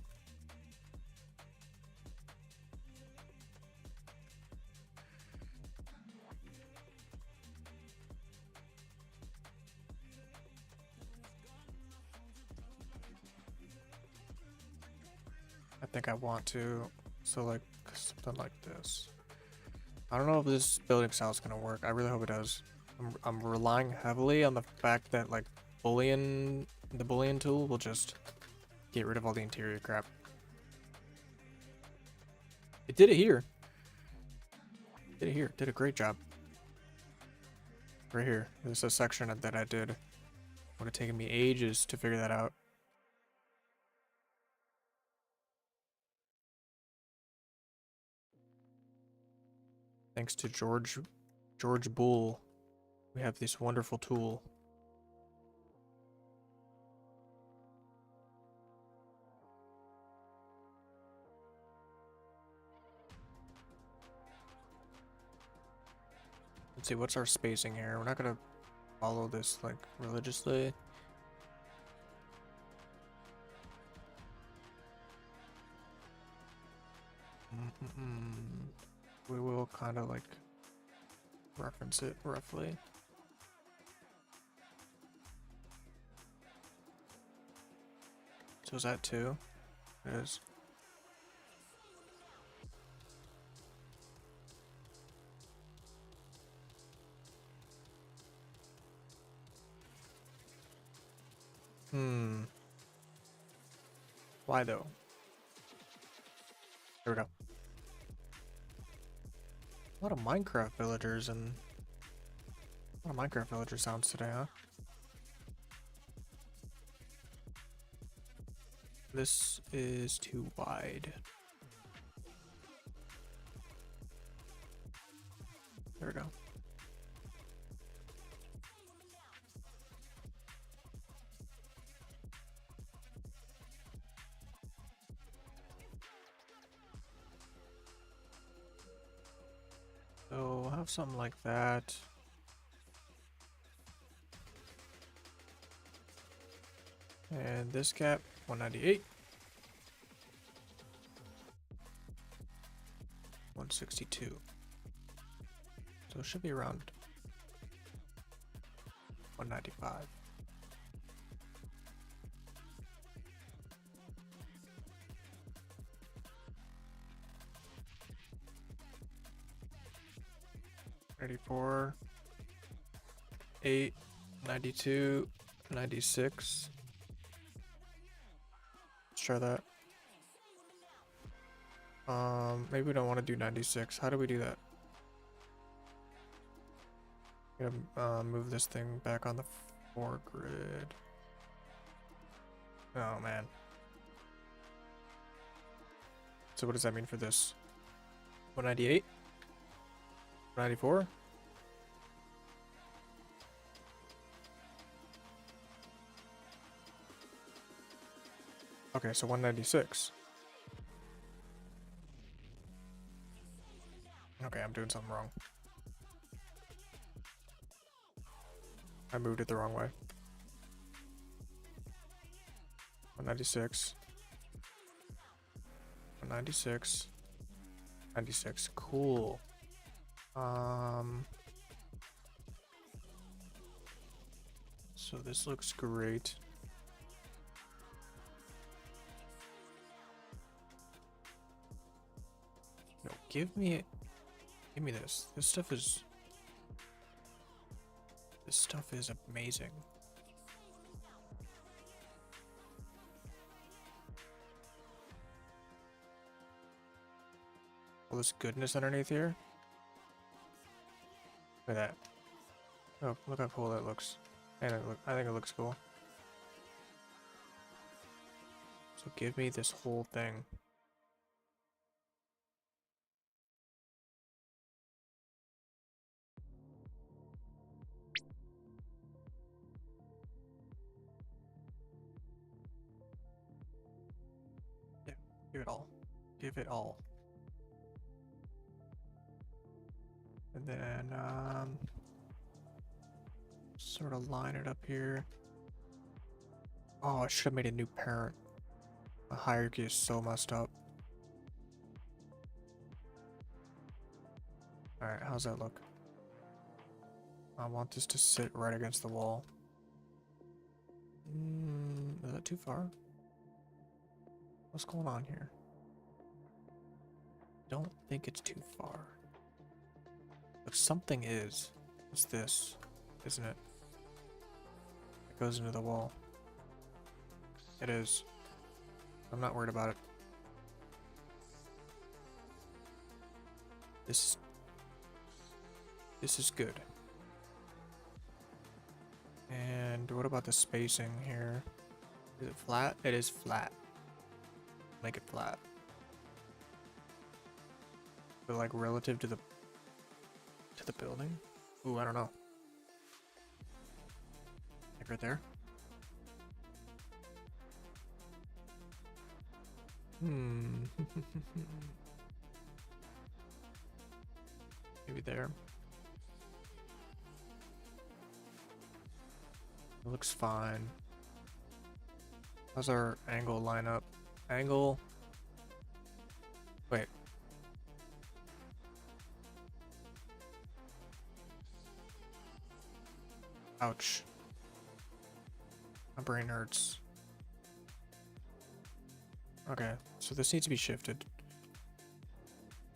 I think I want to, so like something like this. I don't know if this building style is gonna work. I really hope it does. I'm relying heavily on the fact that like the Boolean tool will just get rid of all the interior crap. It did it here. Did it here. Did a great job. right here. This is a section that I did. Would have taken me ages to figure that out. Thanks to George Bull, we have this wonderful tool. Let's see, what's our spacing here? We're not gonna follow this like religiously. We will kind of like reference it roughly. So is that 2? It is. Why though? There we go. A lot of Minecraft villagers and a lot of Minecraft villager sounds today, huh? This is too wide. There we go. So we'll have something like that. And this gap, 198. 162. So it should be around 195. Four, 8, 92, 96. Let's try that. Maybe we don't want to do 96. How do we do that? Gonna move this thing back on the foregrid. Oh man. So what does that mean for this? 198? 194? Okay, so 196. Okay, I'm doing something wrong. I moved it the wrong way. 196. 196. 96. Cool. So this looks great. No, give me this. This stuff is amazing. All this goodness underneath here. Look at that. Oh, look how cool that looks. And I think it looks cool. So give me this whole thing. Yeah, give it all. Give it all. And then, sort of line it up here. Oh, I should have made a new parent. The hierarchy is so messed up. Alright, how's that look? I want this to sit right against the wall. Is that too far? What's going on here? Don't think it's too far. But something is. What's this? Isn't it? It goes into the wall. It is. I'm not worried about it. This is good. And what about the spacing here? Is it flat? It is flat. Make it flat. But like relative to the building? Ooh, I don't know. Like right there? Maybe there. It looks fine. How's our angle line up? Angle. Wait. Ouch. My brain hurts. Okay, so this needs to be shifted.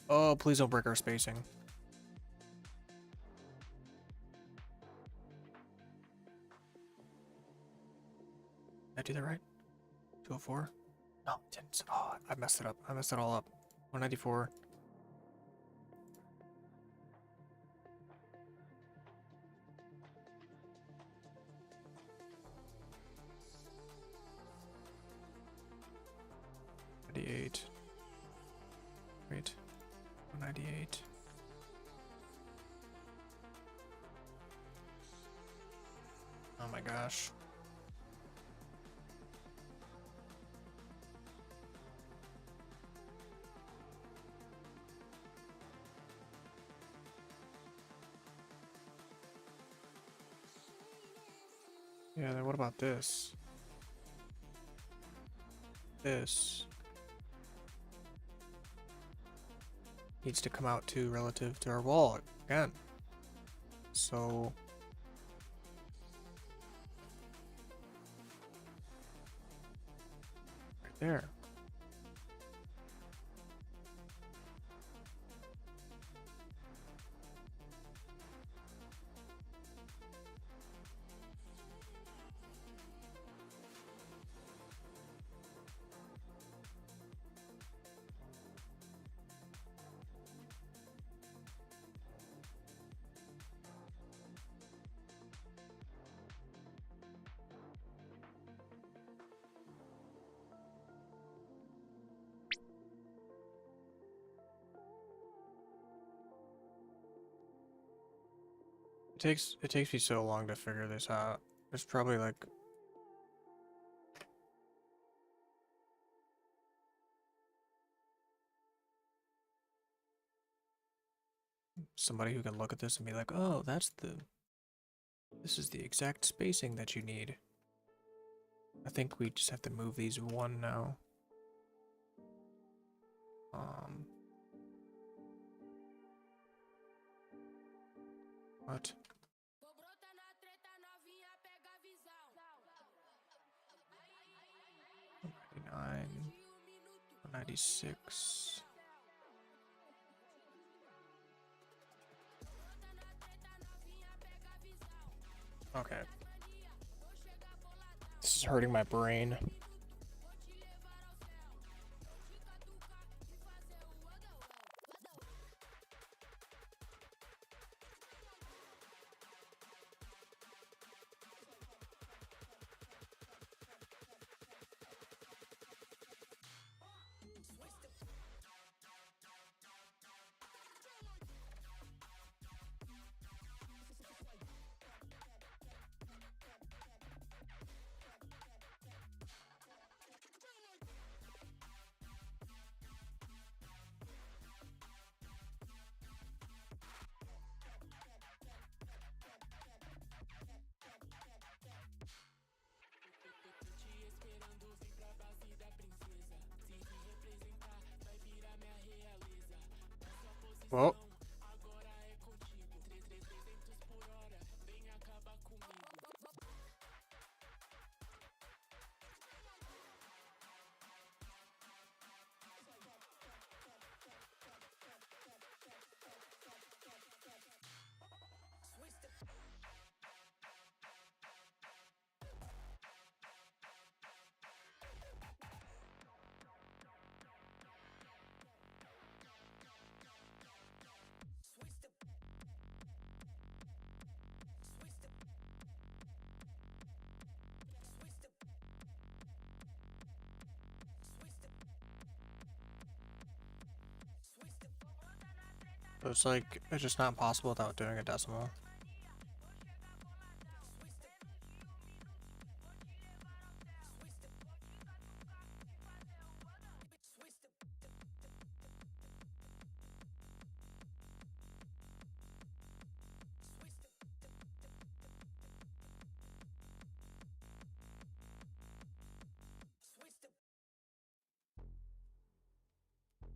Oh, please don't break our spacing. Did I do that right? 204? No, it didn't. Oh, I messed it up. I messed it all up. 194. Wait. 198. Oh my gosh. Yeah, then what about this? This needs to come out too relative to our wall again. So right there. It takes me so long to figure this out. There's probably like somebody who can look at this and be like, "Oh, this is the exact spacing that you need." I think we just have to move these one now. What? 199, 196. Okay. This is hurting my brain. Well, So it's like, it's just not possible without doing a decimal.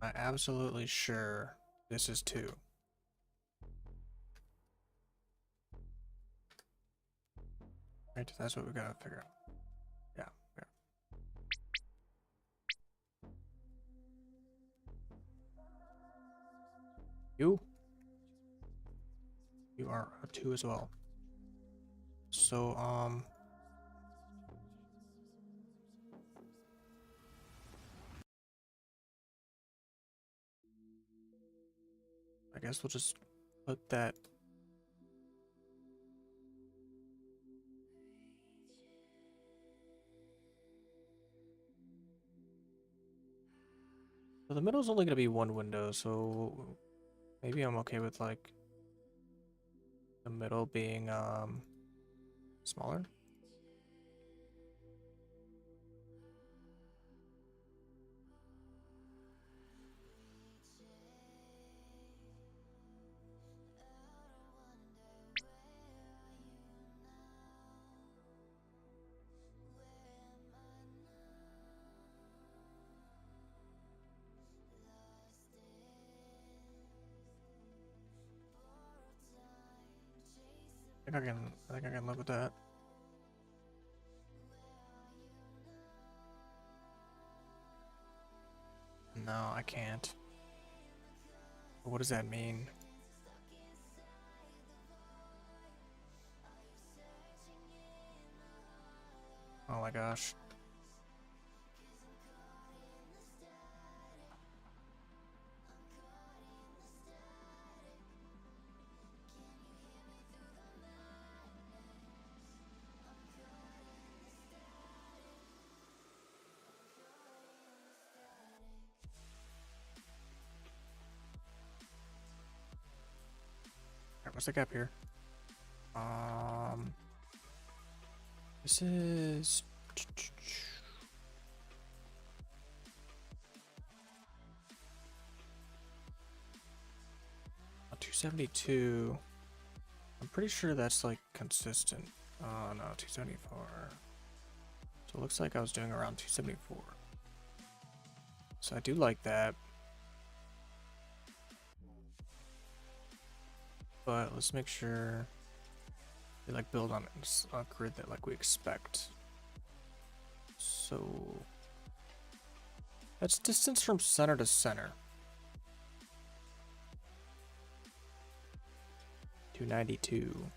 I'm absolutely sure this is 2. Right, that's what we gotta figure out. Yeah, yeah. You are a 2 as well. So, I guess we'll just put that. So the middle is only gonna be 1 window, so maybe I'm okay with like the middle being smaller. I think I can live with that. No, I can't. What does that mean? Oh my gosh. Alright, what's the gap here? This is 272. I'm pretty sure that's like consistent. Oh no, 274. So it looks like I was doing around 274. So I do like that. But let's make sure we like build on a grid that like we expect. So that's distance from center to center. 292.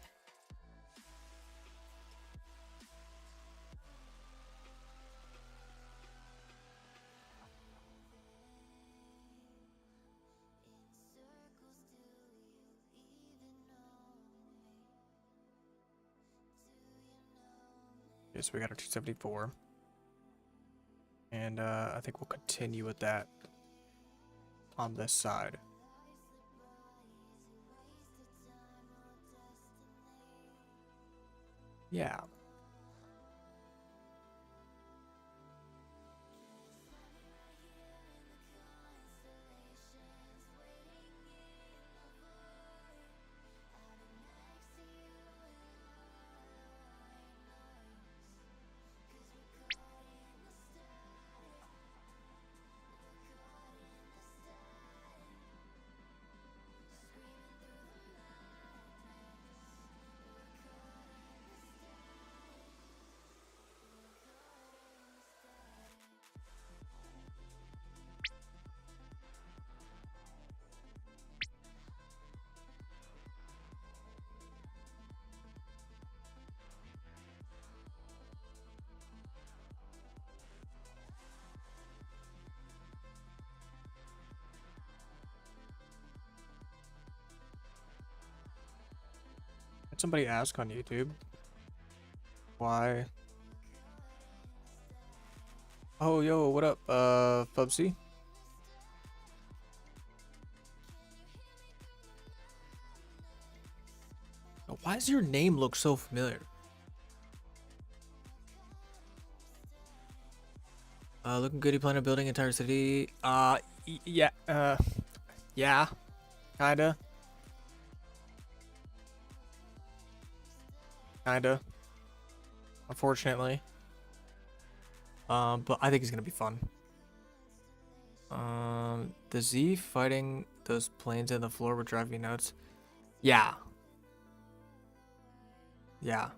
Okay, so we got our 274. And I think we'll continue with that on this side. Yeah. Had somebody ask on YouTube why. Oh, yo, what up, Fubsy? does your name look so familiar? Looking good. You plan on building entire city? Yeah. Yeah. Kinda. Kinda. Unfortunately. But I think it's gonna be fun. The Z fighting those planes on the floor would drive me nuts. Yeah. Yeah.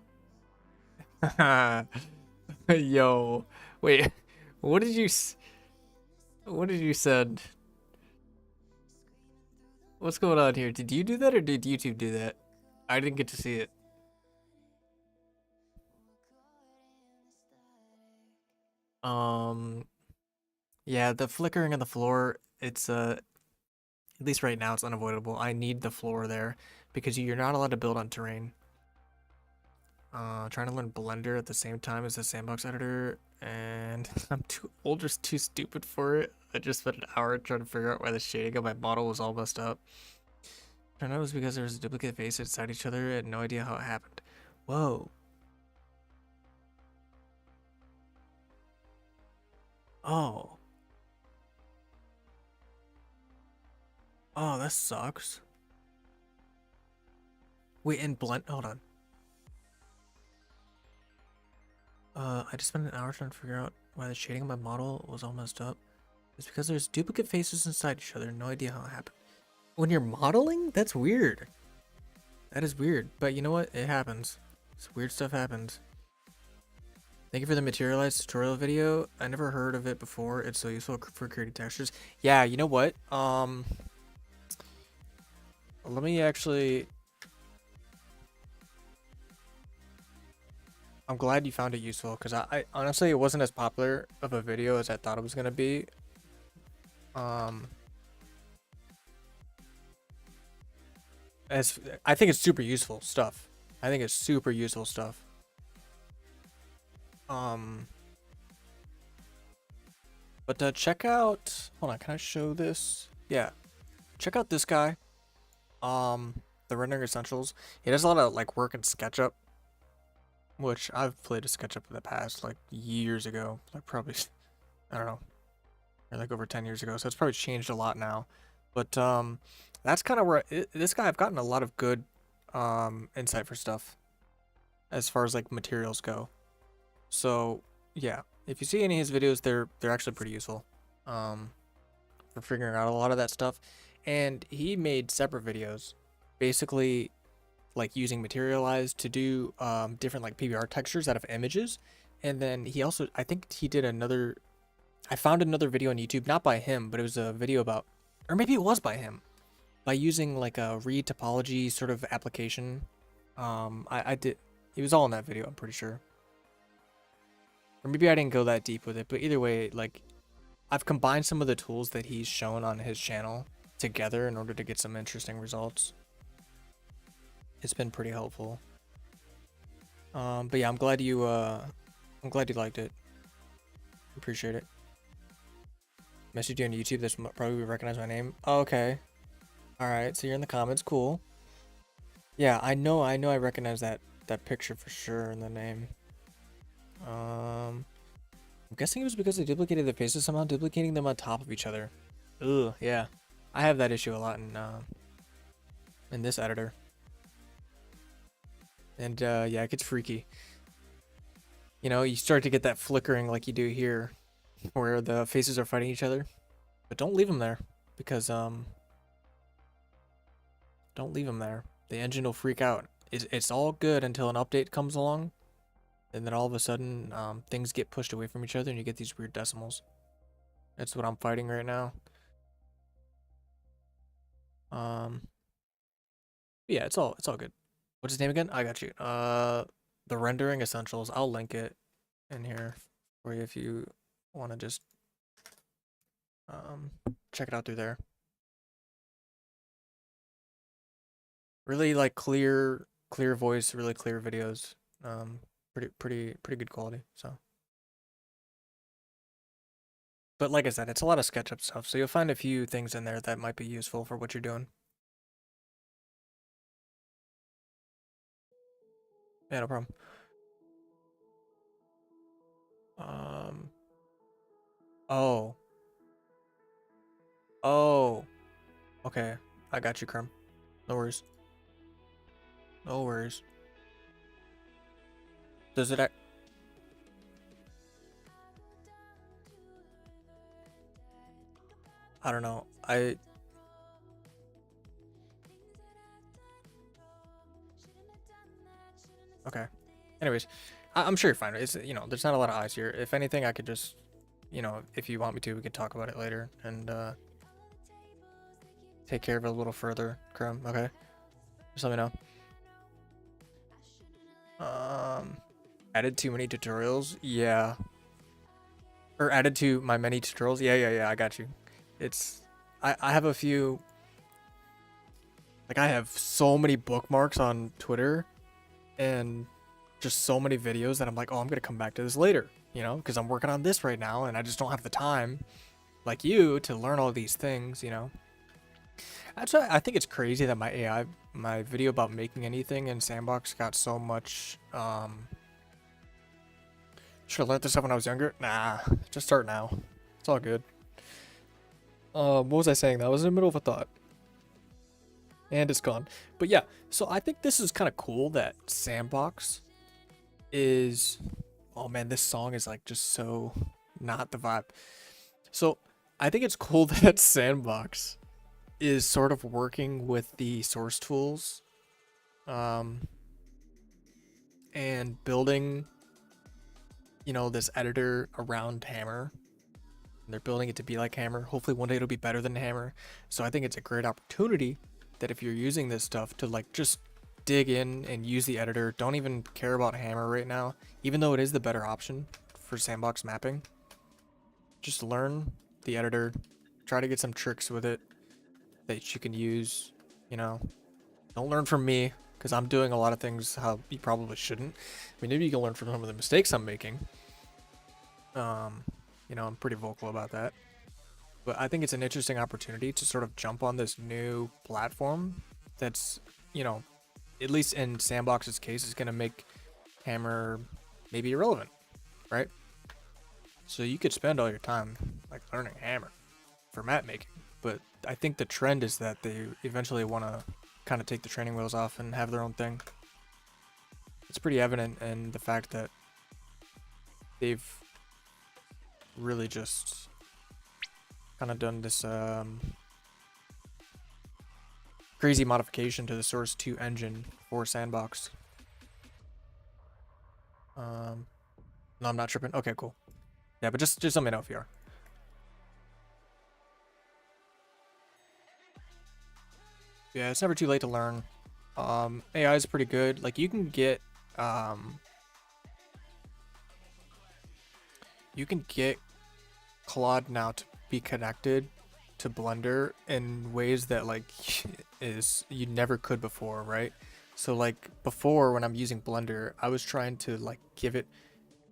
Yo. Wait. What did you what did you said? What's going on here? Did you do that or did YouTube do that? I didn't get to see it. Yeah, the flickering on the floor, it's at least right now it's unavoidable. I need the floor there because you're not allowed to build on terrain. Trying to learn Blender at the same time as the Sandbox editor, and I'm too old or too stupid for it. I just spent an hour trying to figure out why the shading of my model was all messed up. Turned out it was because there was a duplicate face inside each other. I had no idea how it happened. Whoa. Oh. Oh, that sucks. Wait, and blend. Hold on. I just spent an hour trying to figure out why the shading of my model was all messed up. It's because there's duplicate faces inside each other. No idea how it happened. When you're modeling? That's weird. That is weird. But you know what? It happens. This weird stuff happens. Thank you for the materialized tutorial video. I never heard of it before. It's so useful for creating textures. Yeah, you know what? Let me actually... I'm glad you found it useful because I honestly, it wasn't as popular of a video as I thought it was gonna be. As I think it's super useful stuff. I think it's super useful stuff. But check out. Hold on, can I show this? Yeah, check out this guy. The rendering essentials. He does a lot of like work in SketchUp, which I've played a SketchUp in the past, like years ago, like probably, I don't know, like over 10 years ago. So it's probably changed a lot now. But that's kind of where this guy, I've gotten a lot of good insight for stuff as far as like materials go. So yeah, if you see any of his videos, they're actually pretty useful for figuring out a lot of that stuff. And he made separate videos, basically like using materialized to do different like PBR textures out of images. And then he also, I think he did another, I found another video on YouTube, not by him, but it was a video about, or maybe it was by him, by using like a read topology sort of application. I did, it was all in that video, I'm pretty sure. Or maybe I didn't go that deep with it, but either way, like I've combined some of the tools that he's shown on his channel together in order to get some interesting results. It's been pretty helpful. But yeah, I'm glad you liked it. Appreciate it. Message you on YouTube. This probably recognize my name. Oh, okay. All right. So you're in the comments. Cool. Yeah, I know. I recognize that picture for sure in the name. I'm guessing it was because they duplicated the faces somehow, duplicating them on top of each other. Ugh. Yeah, I have that issue a lot in this editor. And yeah, it gets freaky. You know, you start to get that flickering like you do here, where the faces are fighting each other. But don't leave them there, because don't leave them there. The engine will freak out. It's all good until an update comes along, and then all of a sudden things get pushed away from each other, and you get these weird decimals. That's what I'm fighting right now. Yeah, it's all good. What's his name again? I got you. The rendering essentials. I'll link it in here for you if you want to just check it out through there. Really like clear voice, really clear videos. Pretty good quality. So, but like I said, it's a lot of SketchUp stuff, so you'll find a few things in there that might be useful for what you're doing. Yeah, no problem. Um. Oh. Oh. Okay. I got you, Crumb. No worries. No worries. Does it? I don't know. Okay. Anyways, I'm sure you're fine. It's, there's not a lot of eyes here. If anything, I could just, if you want me to, we could talk about it later and take care of it a little further, Crumb. Okay. Just let me know. Added too many tutorials? Yeah. Or added to my many tutorials? Yeah. I got you. It's, I have a few, like I have so many bookmarks on Twitter and just so many videos that I'm like, oh, I'm gonna come back to this later, because I'm working on this right now and I just don't have the time, like you, to learn all these things. Actually, I think it's crazy that my video about making anything in Sandbox got so much. Should have learned this stuff when I was younger. Nah, just start now. It's all good. What was I saying? That was in the middle of a thought, and it's gone. But yeah, so I think this is kind of cool that Sandbox is. Oh man, this song is like just so not the vibe. So I think it's cool that Sandbox is sort of working with the source tools, um, and building, this editor around Hammer. And they're building it to be like Hammer. Hopefully one day it'll be better than Hammer. So I think it's a great opportunity that if you're using this stuff to like just dig in and use the editor, don't even care about Hammer right now, even though it is the better option for sandbox mapping. Just learn the editor, try to get some tricks with it that you can use, you know. Don't learn from me, because I'm doing a lot of things how you probably shouldn't. I mean, maybe you can learn from some of the mistakes I'm making. I'm pretty vocal about that. But I think it's an interesting opportunity to sort of jump on this new platform that's, at least in Sandbox's case, is going to make Hammer maybe irrelevant, right? So you could spend all your time like learning Hammer for map making, but I think the trend is that they eventually want to kind of take the training wheels off and have their own thing. It's pretty evident in the fact that they've really just kind of done this crazy modification to the Source 2 engine for Sandbox. No, I'm not tripping. Okay, cool. Yeah, but just let me know if you are. Yeah, it's never too late to learn. AI is pretty good. Like you can get Claude now to be connected to Blender in ways that like is you never could before, right? So like before when I'm using Blender, I was trying to like give it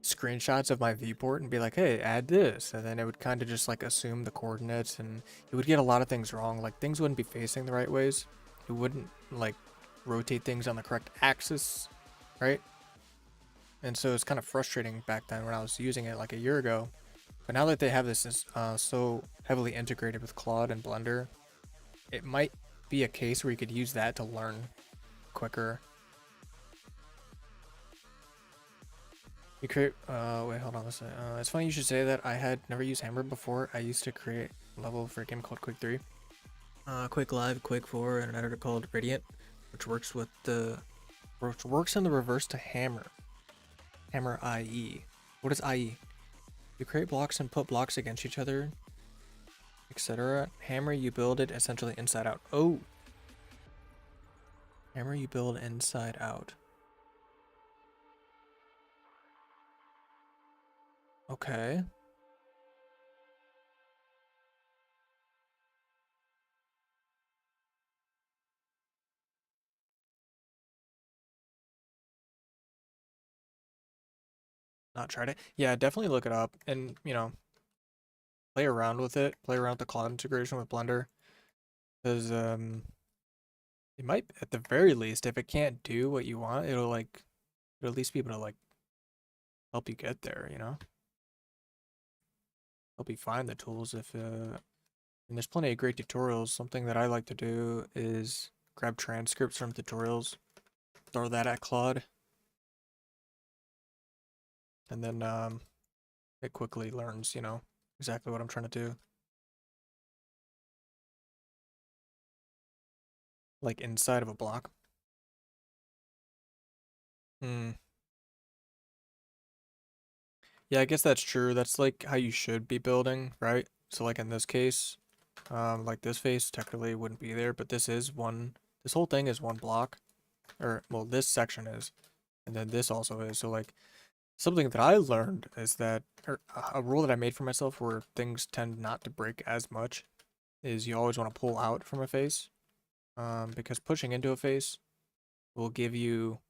screenshots of my viewport and be like, hey, add this, and then it would kind of just like assume the coordinates, and it would get a lot of things wrong. Like things wouldn't be facing the right ways. It wouldn't like rotate things on the correct axis, right? And so it's kind of frustrating back then when I was using it like a year ago. But now that they have this so heavily integrated with Claude and Blender, it might be a case where you could use that to learn quicker. You create, wait, hold on a second. It's funny you should say that. I had never used Hammer before. I used to create a level for a game called Quake 3. Quake Live, Quake 4, and an editor called Radiant, which works in the reverse to Hammer. Hammer IE. What is IE? You create blocks and put blocks against each other, etc. Hammer, you build it essentially inside out. Oh! Hammer, you build inside out. Okay. Not tried it. Yeah, definitely look it up and, play around with it. Play around with the Claude integration with Blender. Because, it might, at the very least, if it can't do what you want, it'll, like, But at least be able to like help you get there, you know? Help you find the tools if and there's plenty of great tutorials. Something that I like to do is grab transcripts from tutorials, throw that at Claude, and then it quickly learns, you know, exactly what I'm trying to do. Like inside of a block. Hmm. Yeah, I guess that's true. That's like how you should be building, right? So like in this case, like this face technically wouldn't be there, but this whole thing is one block, or well, this section is, and then this also is. So like something that I learned is that, or a rule that I made for myself where things tend not to break as much is you always want to pull out from a face, because pushing into a face will give you,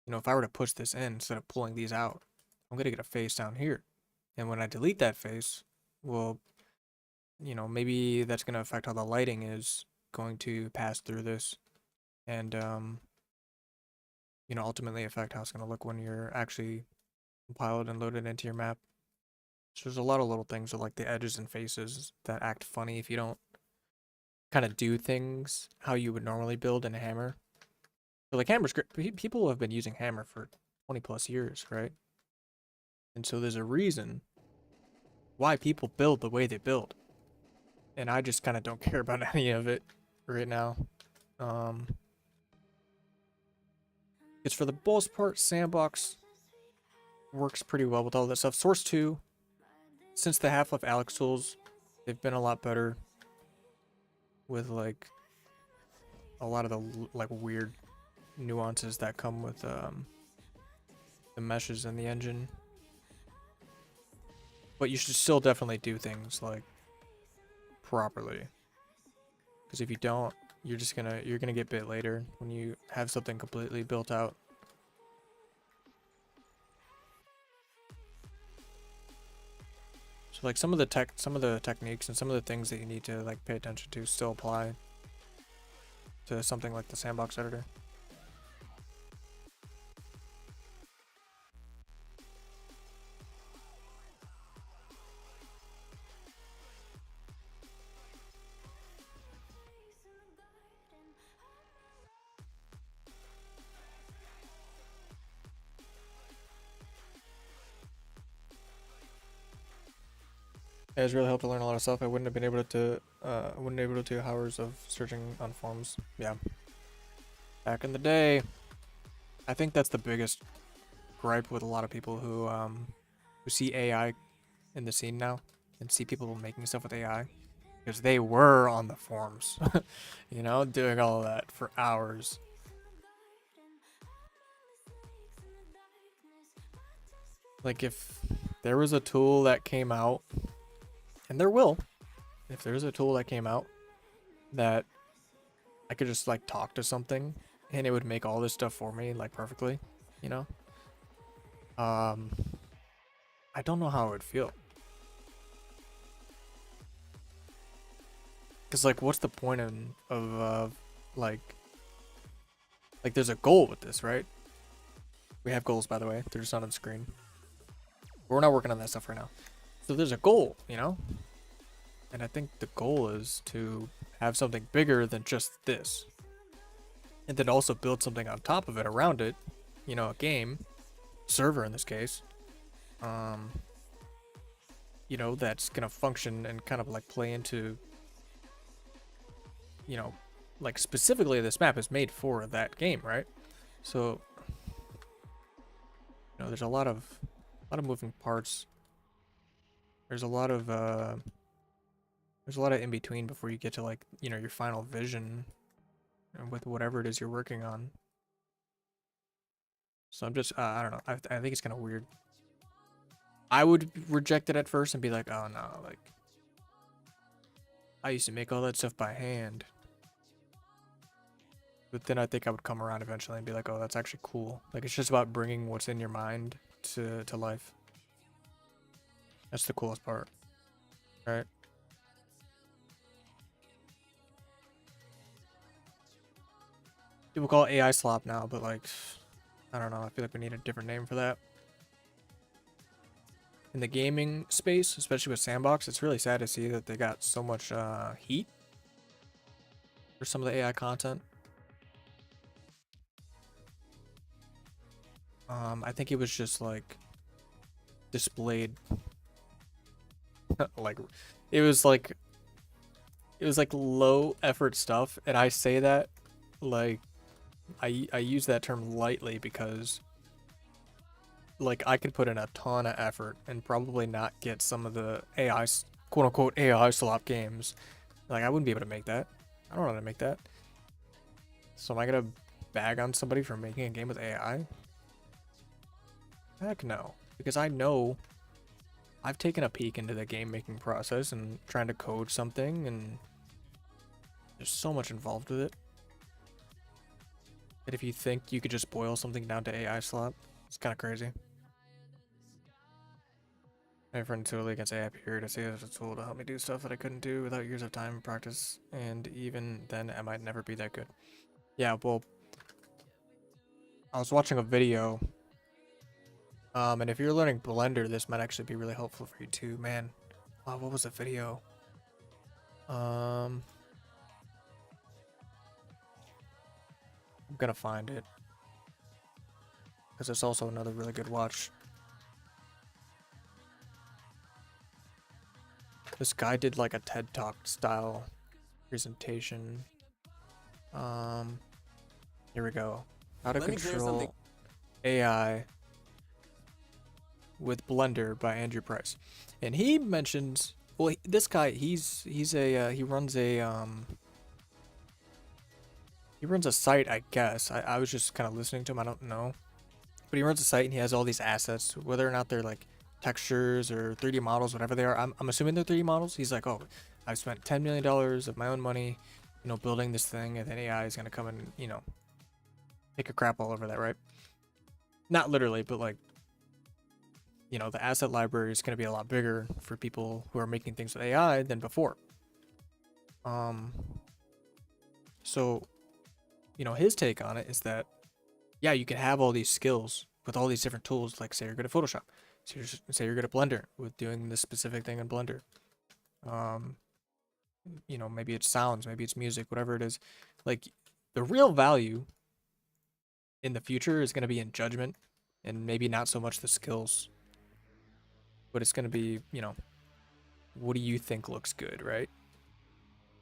you know, if I were to push this in instead of pulling these out, I'm gonna get a face down here. And when I delete that face, well, you know, maybe that's gonna affect how the lighting is going to pass through this and you know, ultimately affect how it's gonna look when you're actually compiled and loaded into your map. So there's a lot of little things with like the edges and faces that act funny if you don't kind of do things how you would normally build in a Hammer. So like Hammer's great. People have been using Hammer for 20 plus years, right? And so there's a reason why people build the way they build. And I just kind of don't care about any of it right now. Because for the most part, Sandbox works pretty well with all that stuff. Source 2, since the Half-Life Alyx tools, they've been a lot better with like a lot of the like weird nuances that come with the meshes in the engine. But you should still definitely do things like properly. Because if you don't, you're gonna get bit later when you have something completely built out. So like some of the techniques and some of the things that you need to like pay attention to still apply to something like the Sandbox editor. It has really helped to learn a lot of stuff. I wouldn't have been able to hours of searching on forums. Yeah. Back in the day, I think that's the biggest gripe with a lot of people who see AI in the scene now and see people making stuff with AI because they were on the forums, you know, doing all of that for hours. Like if there was a tool that came out, and there will, if there's a tool that came out that I could just like talk to something and it would make all this stuff for me like perfectly, you know? I don't know how it would feel. Cause like, what's the point of like there's a goal with this, right? We have goals, by the way. They're just not on the screen. We're not working on that stuff right now. So there's a goal, you know? And I think the goal is to have something bigger than just this. And then also build something on top of it around it. You know, a game, server in this case. You know, that's gonna function and kind of like play into, you know, like specifically this map is made for that game, right? So, you know, there's a lot of moving parts. There's a lot of in between before you get to like, you know, your final vision with whatever it is you're working on. So I'm just I don't know. I think it's kind of weird. I would reject it at first and be like, oh no, like I used to make all that stuff by hand. But then I think I would come around eventually and be like, oh, that's actually cool. Like it's just about bringing what's in your mind to life. That's the coolest part, right? People call it AI slop now, but like I don't know. I feel like we need a different name for that. In the gaming space, especially with Sandbox, it's really sad to see that they got so much heat for some of the AI content. I think it was just like displayed like it was like low effort stuff, and I say that like I use that term lightly because like I could put in a ton of effort and probably not get some of the AI quote unquote AI slop games. Like I wouldn't be able to make that. I don't know how to make that. So am I gonna bag on somebody for making a game with AI? Heck no, because I know I've taken a peek into the game making process and trying to code something, and there's so much involved with it. And if you think you could just boil something down to AI slop, it's kind of crazy. My friend totally against AI here to see it as a tool to help me do stuff that I couldn't do without years of time and practice, and even then I might never be that good. Yeah, well, I was watching a video, and if you're learning Blender, this might actually be really helpful for you too, man. Oh, what was the video? I'm gonna find it because it's also another really good watch. This guy did like a TED Talk style presentation. Here we go. How to control AI with Blender by Andrew Price, and he mentions, well, this guy, he runs a site, I guess. I was just kind of listening to him. I don't know, but he runs a site and he has all these assets, whether or not they're like textures or 3D models, whatever they are. I'm assuming they're 3D models. He's like, oh, I've spent $10 million of my own money, building this thing, and then AI is gonna come and take a crap all over that, right? Not literally, but like, the asset library is going to be a lot bigger for people who are making things with AI than before. So, his take on it is that, yeah, you can have all these skills with all these different tools. Like, say you're good at Photoshop, say you're good at Blender with doing this specific thing in Blender. Maybe it's sounds, maybe it's music, whatever it is. Like, the real value in the future is going to be in judgment, and maybe not so much the skills. But it's going to be, what do you think looks good, right?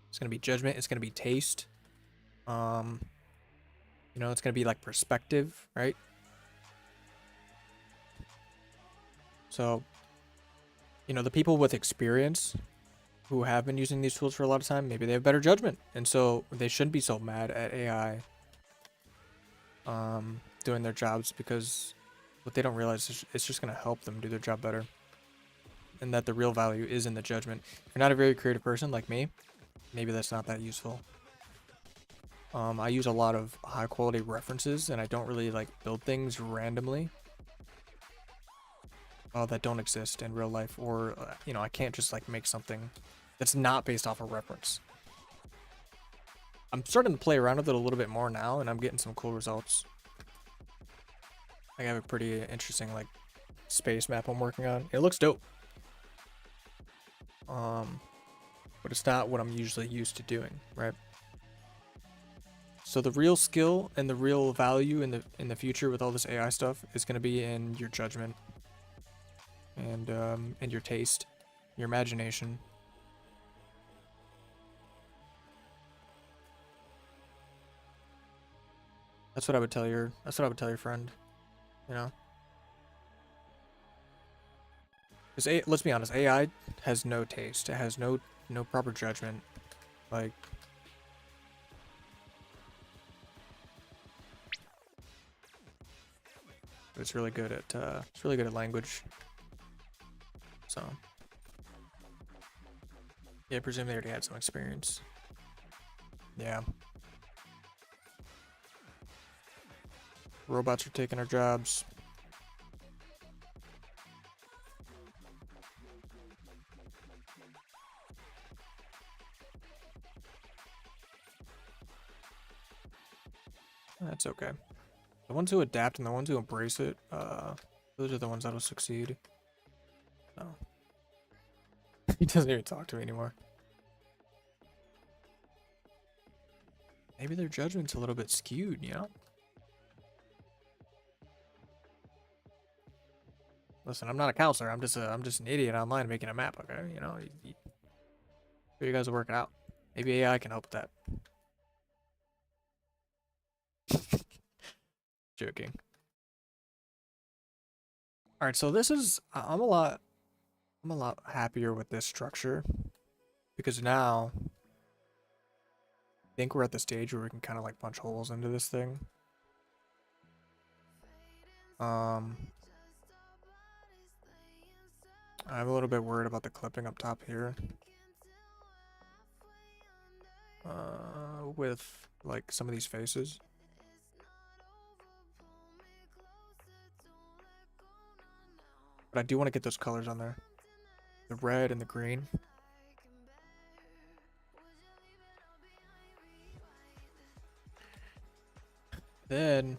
It's going to be judgment. It's going to be taste. It's going to be like perspective, right? So, the people with experience who have been using these tools for a lot of time, maybe they have better judgment. And so they shouldn't be so mad at AI doing their jobs, because what they don't realize is it's just going to help them do their job better. And that the real value is in the judgment. If you're not a very creative person like me, maybe that's not that useful. I use a lot of high quality references, and I don't really like build things randomly that don't exist in real life, or I can't just like make something that's not based off a reference. I'm starting to play around with it a little bit more now, and I'm getting some cool results. I have a pretty interesting like space map I'm working on. It looks dope. But it's not what I'm usually used to doing, right? So the real skill and the real value in the future with all this AI stuff is going to be in your judgment and your taste, your imagination. That's what I would tell your friend, Because let's be honest, AI has no taste. It has no proper judgment. Like, it's really good at language. So yeah, I presume they already had some experience. Yeah. Robots are taking our jobs. That's okay. The ones who adapt and the ones who embrace it, those are the ones that'll succeed. No. He doesn't even talk to me anymore. Maybe their judgment's a little bit skewed, you know? Listen, I'm not a counselor. I'm just an idiot online making a map, okay? You know, you guys will work it out. Maybe AI can help with that. Joking. All right, so this is I'm a lot happier with this structure because now I think we're at the stage where we can kind of like punch holes into this thing. I'm a little bit worried about the clipping up top here. With like some of these faces. But I do want to get those colors on there. The red and the green. Then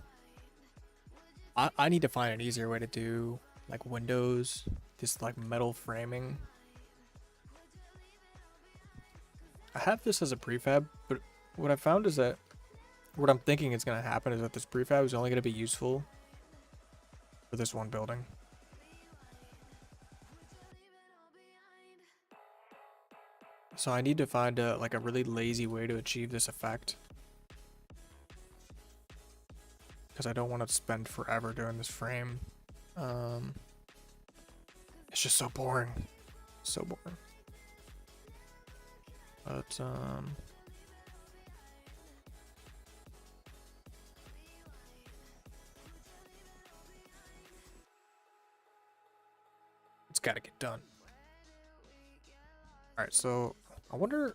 I need to find an easier way to do like windows, this like metal framing. I have this as a prefab, but what I found is that what I'm thinking is going to happen is that this prefab is only going to be useful for this one building. So I need to find like a really lazy way to achieve this effect. Because I don't want to spend forever doing this frame. It's just so boring. So boring. But, it's gotta get done. Alright, so I wonder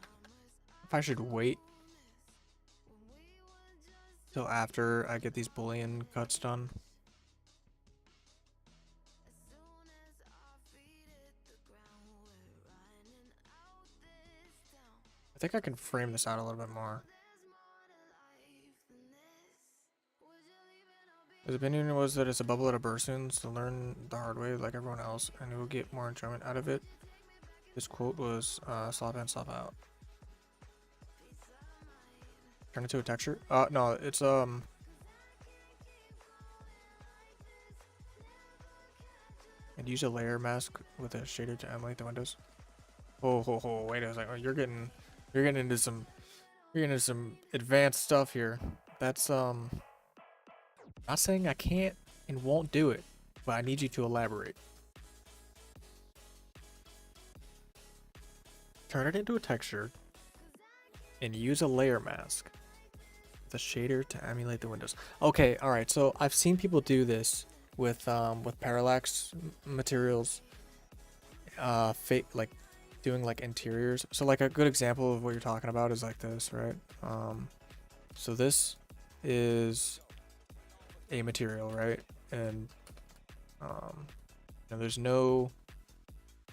if I should wait till after I get these Boolean cuts done. I think I can frame this out a little bit more. His opinion was that it's a bubble that bursts in, so learn the hard way like everyone else, and you will get more enjoyment out of it. This quote was slop in, slop out. Turn it to a texture? No, it's and use a layer mask with a shader to emulate the windows. Oh, wait a second. Oh, you're getting into some advanced stuff here. That's not saying I can't and won't do it, but I need you to elaborate. Turn it into a texture and use a layer mask with a shader to emulate the windows. Okay, all right. So I've seen people do this with parallax materials, like doing like interiors. So like a good example of what you're talking about is like this, right? So this is a material, right? And there's no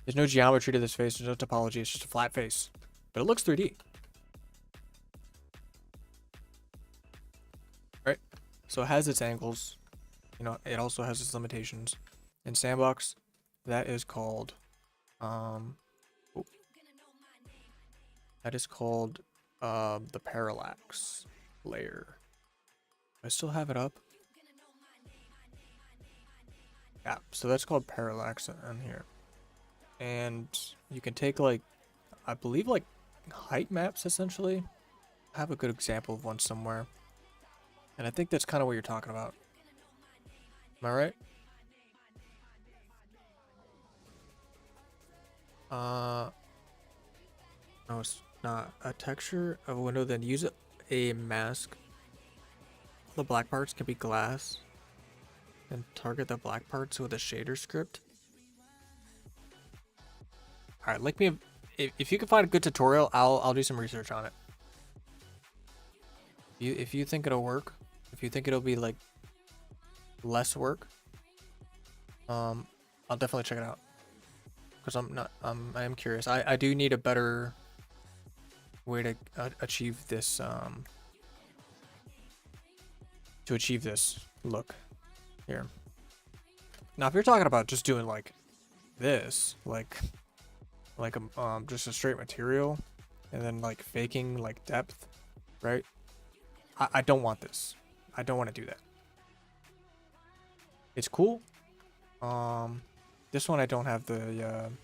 geometry to this face. There's no topology. It's just a flat face, but it looks 3D, right? So it has its angles. It also has its limitations. In Sandbox, that is called the parallax layer. I still have it up. Yeah, so that's called parallax on here. And you can take like, I believe like height maps essentially. I have a good example of one somewhere. And I think that's kind of what you're talking about. Am I right? No, it's not. A texture of a window, then use a mask. All the black parts can be glass. And target the black parts with a shader script. All right, like me, if you can find a good tutorial, I'll do some research on it. If you think it'll work, if you think it'll be like less work, I'll definitely check it out. Because I am curious. I do need a better way to achieve this to achieve this look here. Now, if you're talking about just doing like this, like just a straight material, and then like faking like depth, right? I don't want this. I don't want to do that. It's cool. This one I don't have the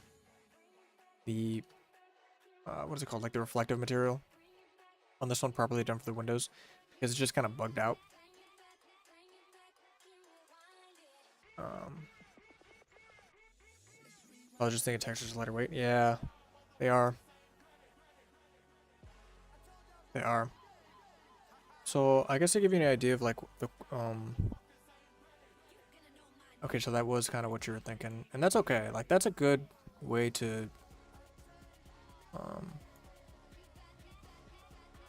what is it called? Like the reflective material on this one properly done for the windows because it's just kind of bugged out. I was just thinking textures are lighter weight. Yeah, they are. They are. So I guess to give you an idea of like the okay, so that was kind of what you were thinking, and that's okay. Like that's a good way to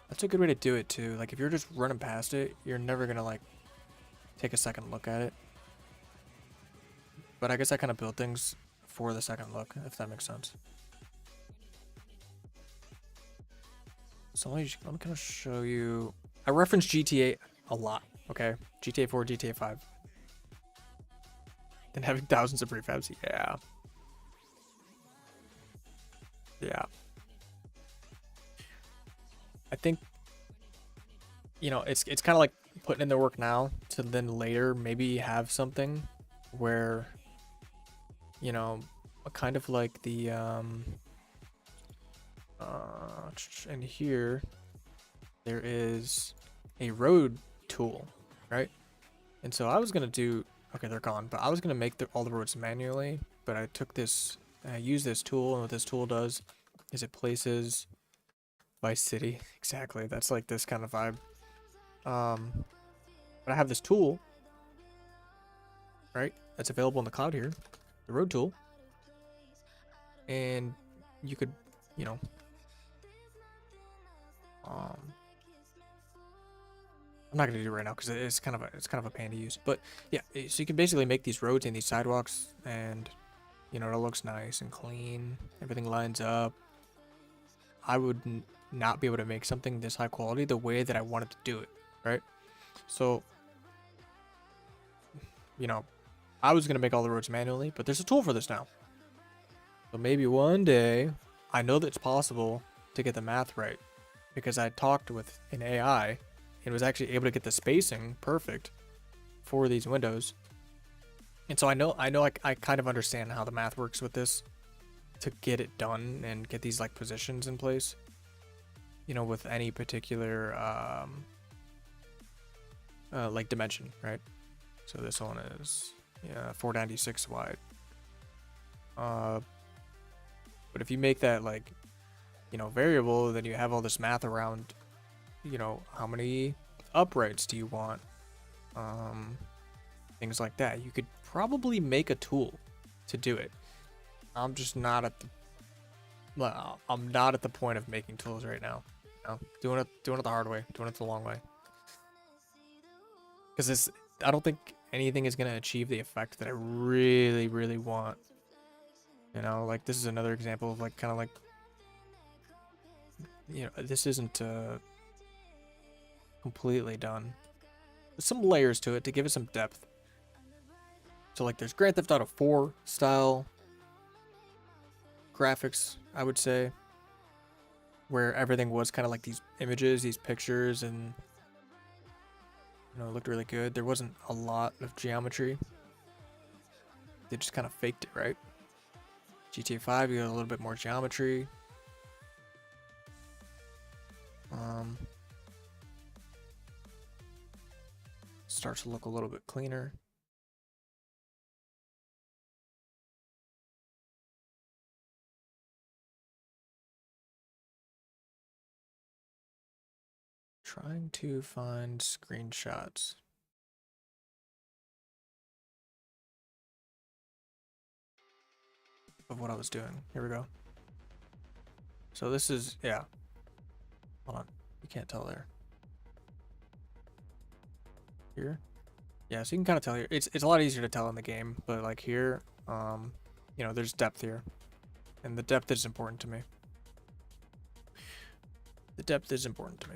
that's a good way to do it too. Like if you're just running past it, you're never gonna like take a second look at it. But I guess I kind of build things for the second look, if that makes sense. So let me kind of show you. I reference GTA a lot, okay? GTA 4, GTA 5. And having thousands of prefabs, yeah. Yeah. I think, you know, it's kind of like putting in the work now to then later maybe have something where, you know, kind of like the, and here there is a road tool, right? And so I was going to do, okay, they're gone, but I was going to make all the roads manually, but I took this, and I used this tool, and what this tool does is it places Vice City. Exactly. That's like this kind of vibe. But I have this tool, right? That's available in the cloud here, the road tool. And you could, you know, I'm not gonna do it right now because it's kind of a pain to use. But yeah, so you can basically make these roads and these sidewalks, and you know it looks nice and clean. Everything lines up. I would not be able to make something this high quality the way that I wanted to do it, right? So, you know, I was gonna make all the roads manually, but there's a tool for this now. So maybe one day, I know that it's possible to get the math right because I talked with an AI and was actually able to get the spacing perfect for these windows. And so I know I kind of understand how the math works with this to get it done and get these like positions in place, you know, with any particular like dimension, right? So this one is 496 wide. But if you make that like, you know, variable, then you have all this math around, you know, how many uprights do you want? Things like that. You could probably make a tool to do it. I'm just not at the I'm not at the point of making tools right now. You know, doing it the hard way, doing it the long way. Because I don't think anything is gonna achieve the effect that I really, really want. You know, like this is another example of like kind of like, you know, this isn't completely done. There's some layers to it to give it some depth. So like there's Grand Theft Auto 4 style graphics, I would say, where everything was kind of like these images, these pictures, and you know, it looked really good. There wasn't a lot of geometry. They just kind of faked it, right? GTA 5, you got a little bit more geometry. Starts to look a little bit cleaner. Trying to find screenshots. Of what I was doing. Here we go. So this is, yeah. Hold on. You can't tell there. Here? Yeah, so you can kind of tell here. It's a lot easier to tell in the game, but like here, you know, there's depth here. And the depth is important to me. The depth is important to me.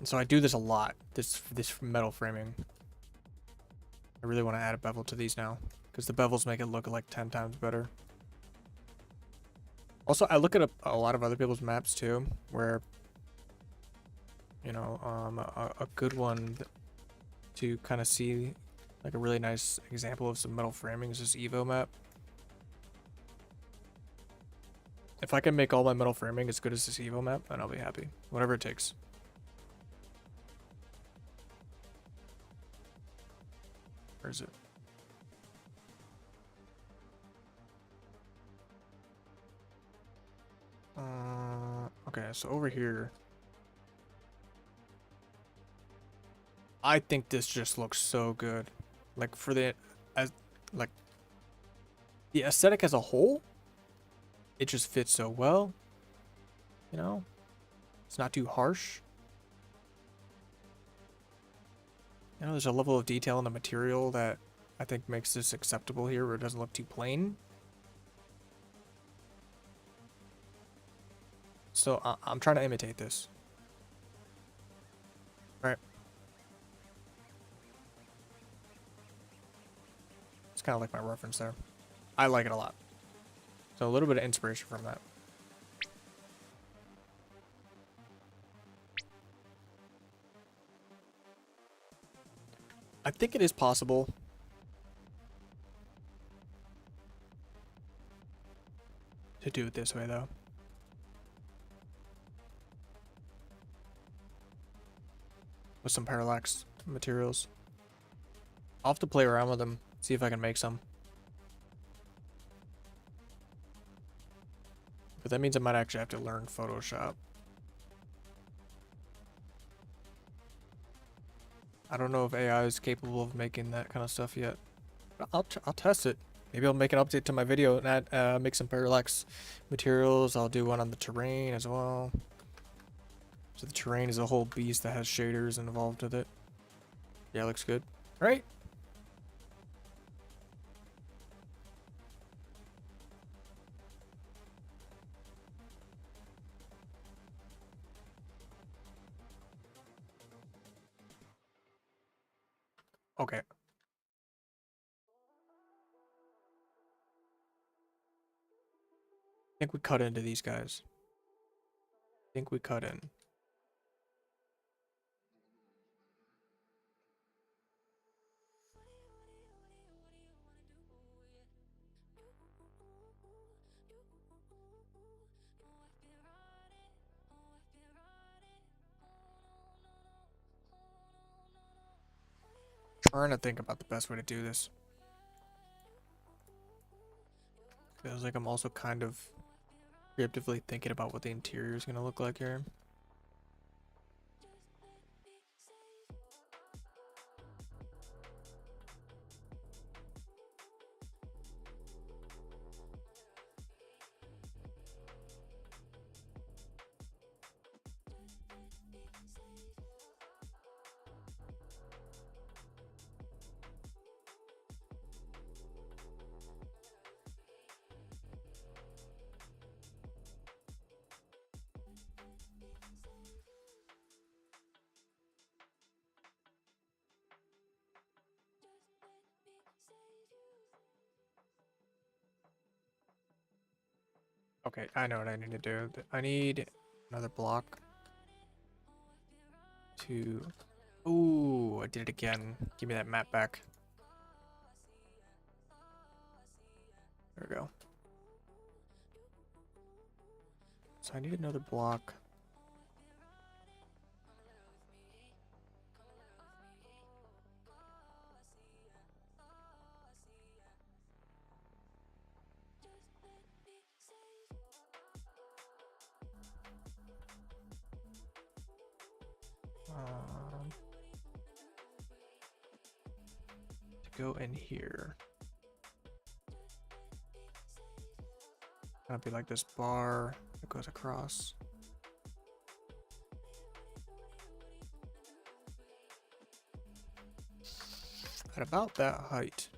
And so I do this a lot, this metal framing. I really want to add a bevel to these now, because the bevels make it look like 10 times better. Also, I look at a lot of other people's maps too, where, you know, a good one to kind of see like a really nice example of some metal framing is this Evo map. If I can make all my metal framing as good as this Evo map, then I'll be happy. Whatever it takes. Where is it? Okay, so over here. I think this just looks so good. Like for the like the aesthetic as a whole, it just fits so well. You know? It's not too harsh. You know, there's a level of detail in the material that I think makes this acceptable here, where it doesn't look too plain. So I'm trying to imitate this. Right. It's kind of like my reference there. I like it a lot. So a little bit of inspiration from that. I think it is possible to do it this way, though. With some parallax materials. I'll have to play around with them, see if I can make some. But that means I might actually have to learn Photoshop. I don't know if AI is capable of making that kind of stuff yet. But I'll test it. Maybe I'll make an update to my video and add, make some parallax materials. I'll do one on the terrain as well. So the terrain is a whole beast that has shaders involved with it. Yeah, looks good. Right? Okay. I think we cut into these guys. I think we cut in. Trying to think about the best way to do this. Feels like I'm also kind of creatively thinking about what the interior is going to look like here. Okay, I know what I need to do. I need another block to... Ooh, I did it again. Give me that map back. There we go. So I need another block. To go in here. That'll be like this bar that goes across. At about that height.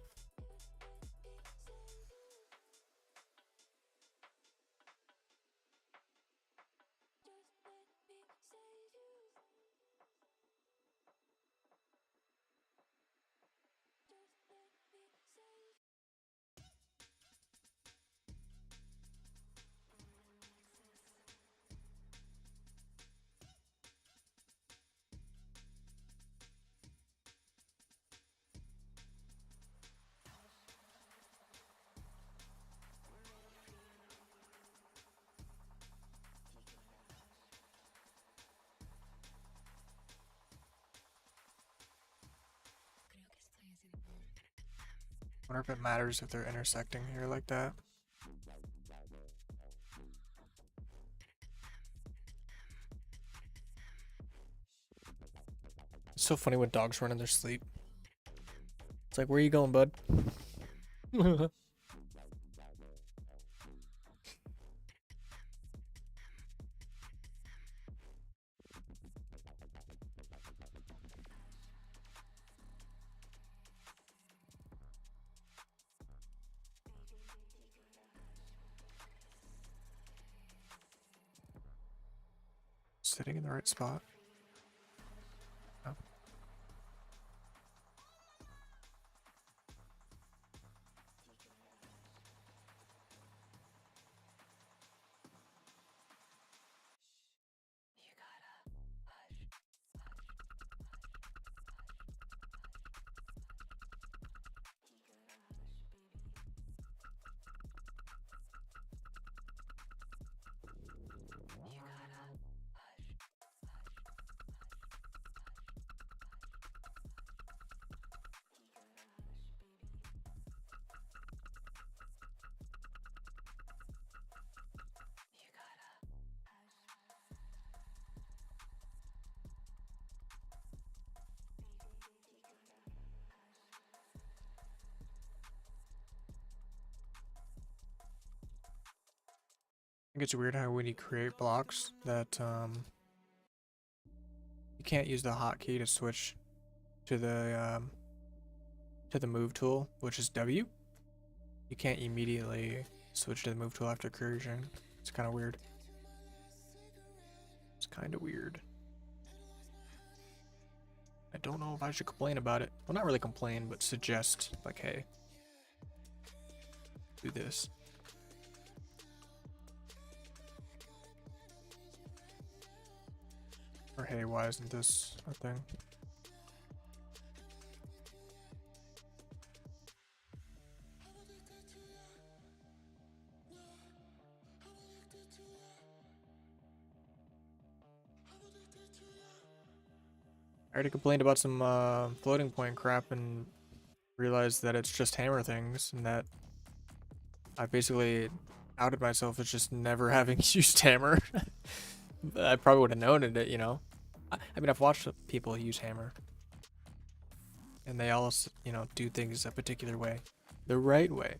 I wonder if it matters if they're intersecting here like that. It's so funny when dogs run in their sleep. It's like, where are you going, bud? Sitting in the right spot. Oh. I think it's weird how when you create blocks that you can't use the hotkey to switch to the move tool, which is W. You can't immediately switch to the move tool after creation. It's kind of weird. It's kind of weird. I don't know if I should complain about it. Well, not really complain, but suggest, like, hey, do this. Or hey, why isn't this a thing? I already complained about some floating point crap and realized that it's just hammer things, and that I basically outed myself as just never having used hammer. I probably would have known it, you know. I mean, I've watched people use hammer, and they all, you know, do things a particular way, the right way.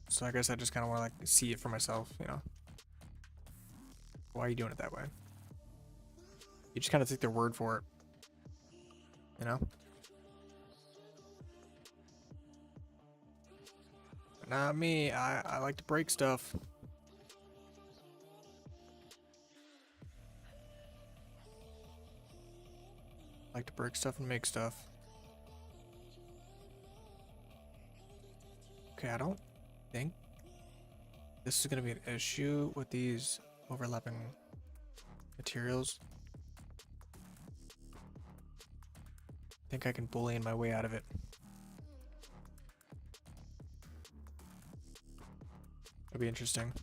So I guess I just kind of want to like see it for myself, you know. Why are you doing it that way? You just kind of take their word for it, you know. But not me. I like to break stuff. I like to break stuff and make stuff. Okay, I don't think this is gonna be an issue with these overlapping materials. I think I can bully my way out of it. That'd be interesting.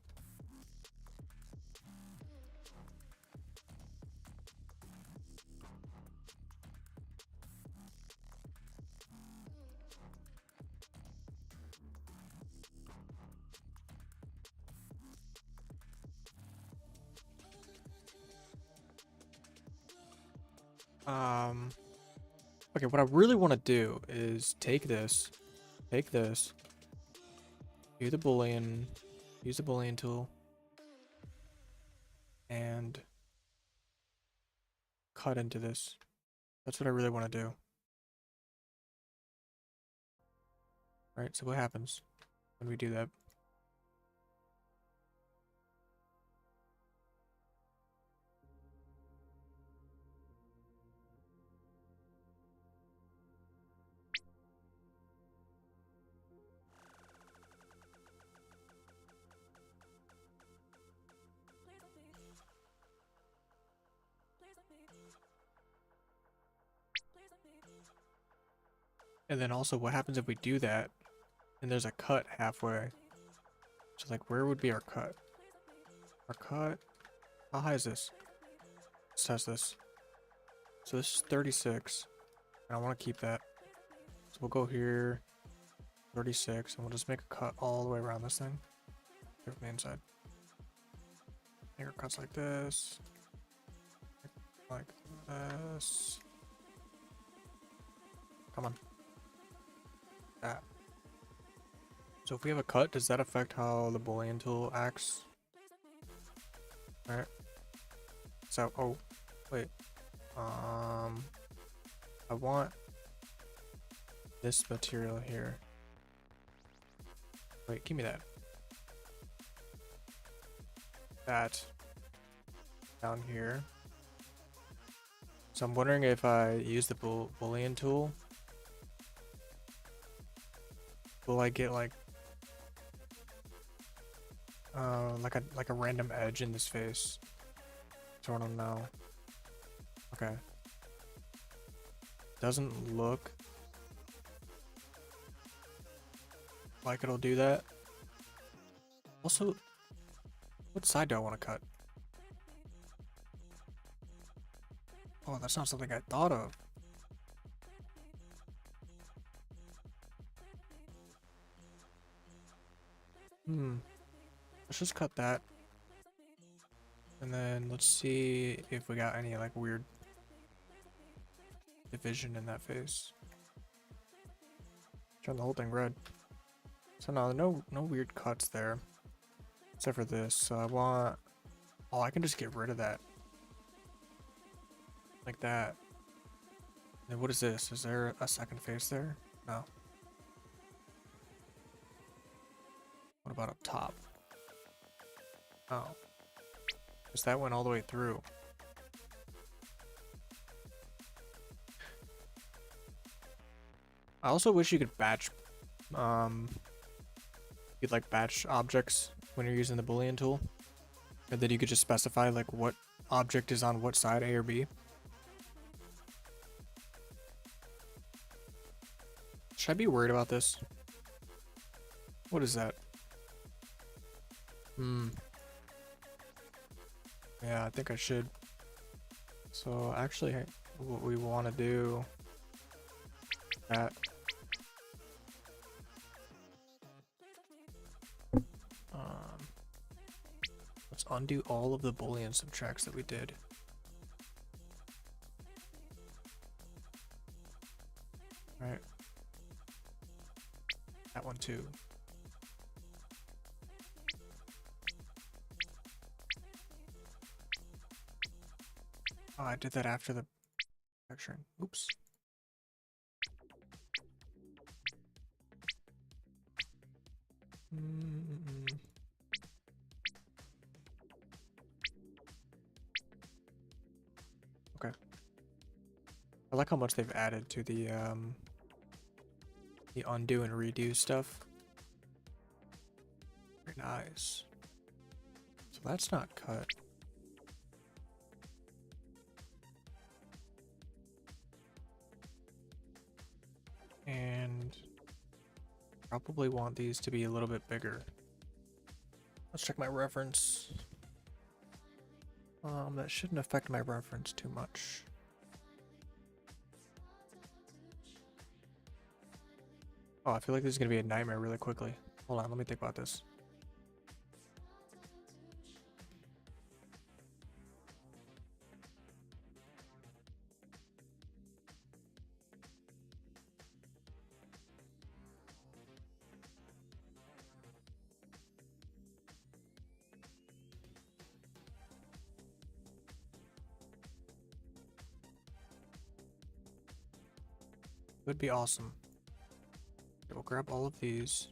Okay, what I really want to do is take this, do the Boolean, use the Boolean tool, and cut into this. That's what I really want to do. Right, so what happens when we do that? And then also what happens if we do that and there's a cut halfway? So like where would be our cut? Our cut, how high is this? Let's test this. So this is 36, and I want to keep that. So we'll go here, 36, and we'll just make a cut all the way around this thing. From the inside. Make cuts like this. Like this. Come on. That. So if we have a cut, does that affect how the Boolean tool acts? Alright. So, oh, wait. I want this material here. Wait, give me that. That down here. So I'm wondering if I use the Boolean tool, will I get like a random edge in this face? So I don't know. Okay. Doesn't look like it'll do that. Also, what side do I want to cut? Oh, that's not something I thought of. Let's just cut that. And then let's see if we got any like weird division in that face. Turn the whole thing red. So no weird cuts there. Except for this. So I want... Oh, I can just get rid of that. Like that. And what is this? Is there a second face there? No. What about up top? Oh. Because that went all the way through. I also wish you could batch, you'd like batch objects when you're using the Boolean tool. And then you could just specify like what object is on what side, A or B. Should I be worried about this? What is that? Yeah, I think I should. So actually, what we want to do... That. Let's undo all of the Boolean subtracts that we did. Alright. That one too. Oh, I did that after the texturing. Oops. Okay. I like how much they've added to the undo and redo stuff. Very nice. So that's not cut. And probably want these to be a little bit bigger. Let's check my reference. That shouldn't affect my reference too much. Oh, I feel like this is gonna be a nightmare really quickly. Hold on, let me think about this. Would be awesome. We'll grab all of these.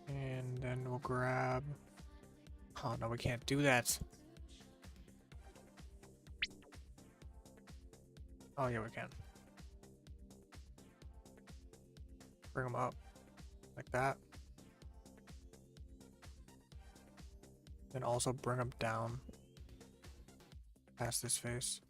And then we'll grab... Oh no, we can't do that. Oh yeah, we can. Bring them up like that. And also bring them down past this face.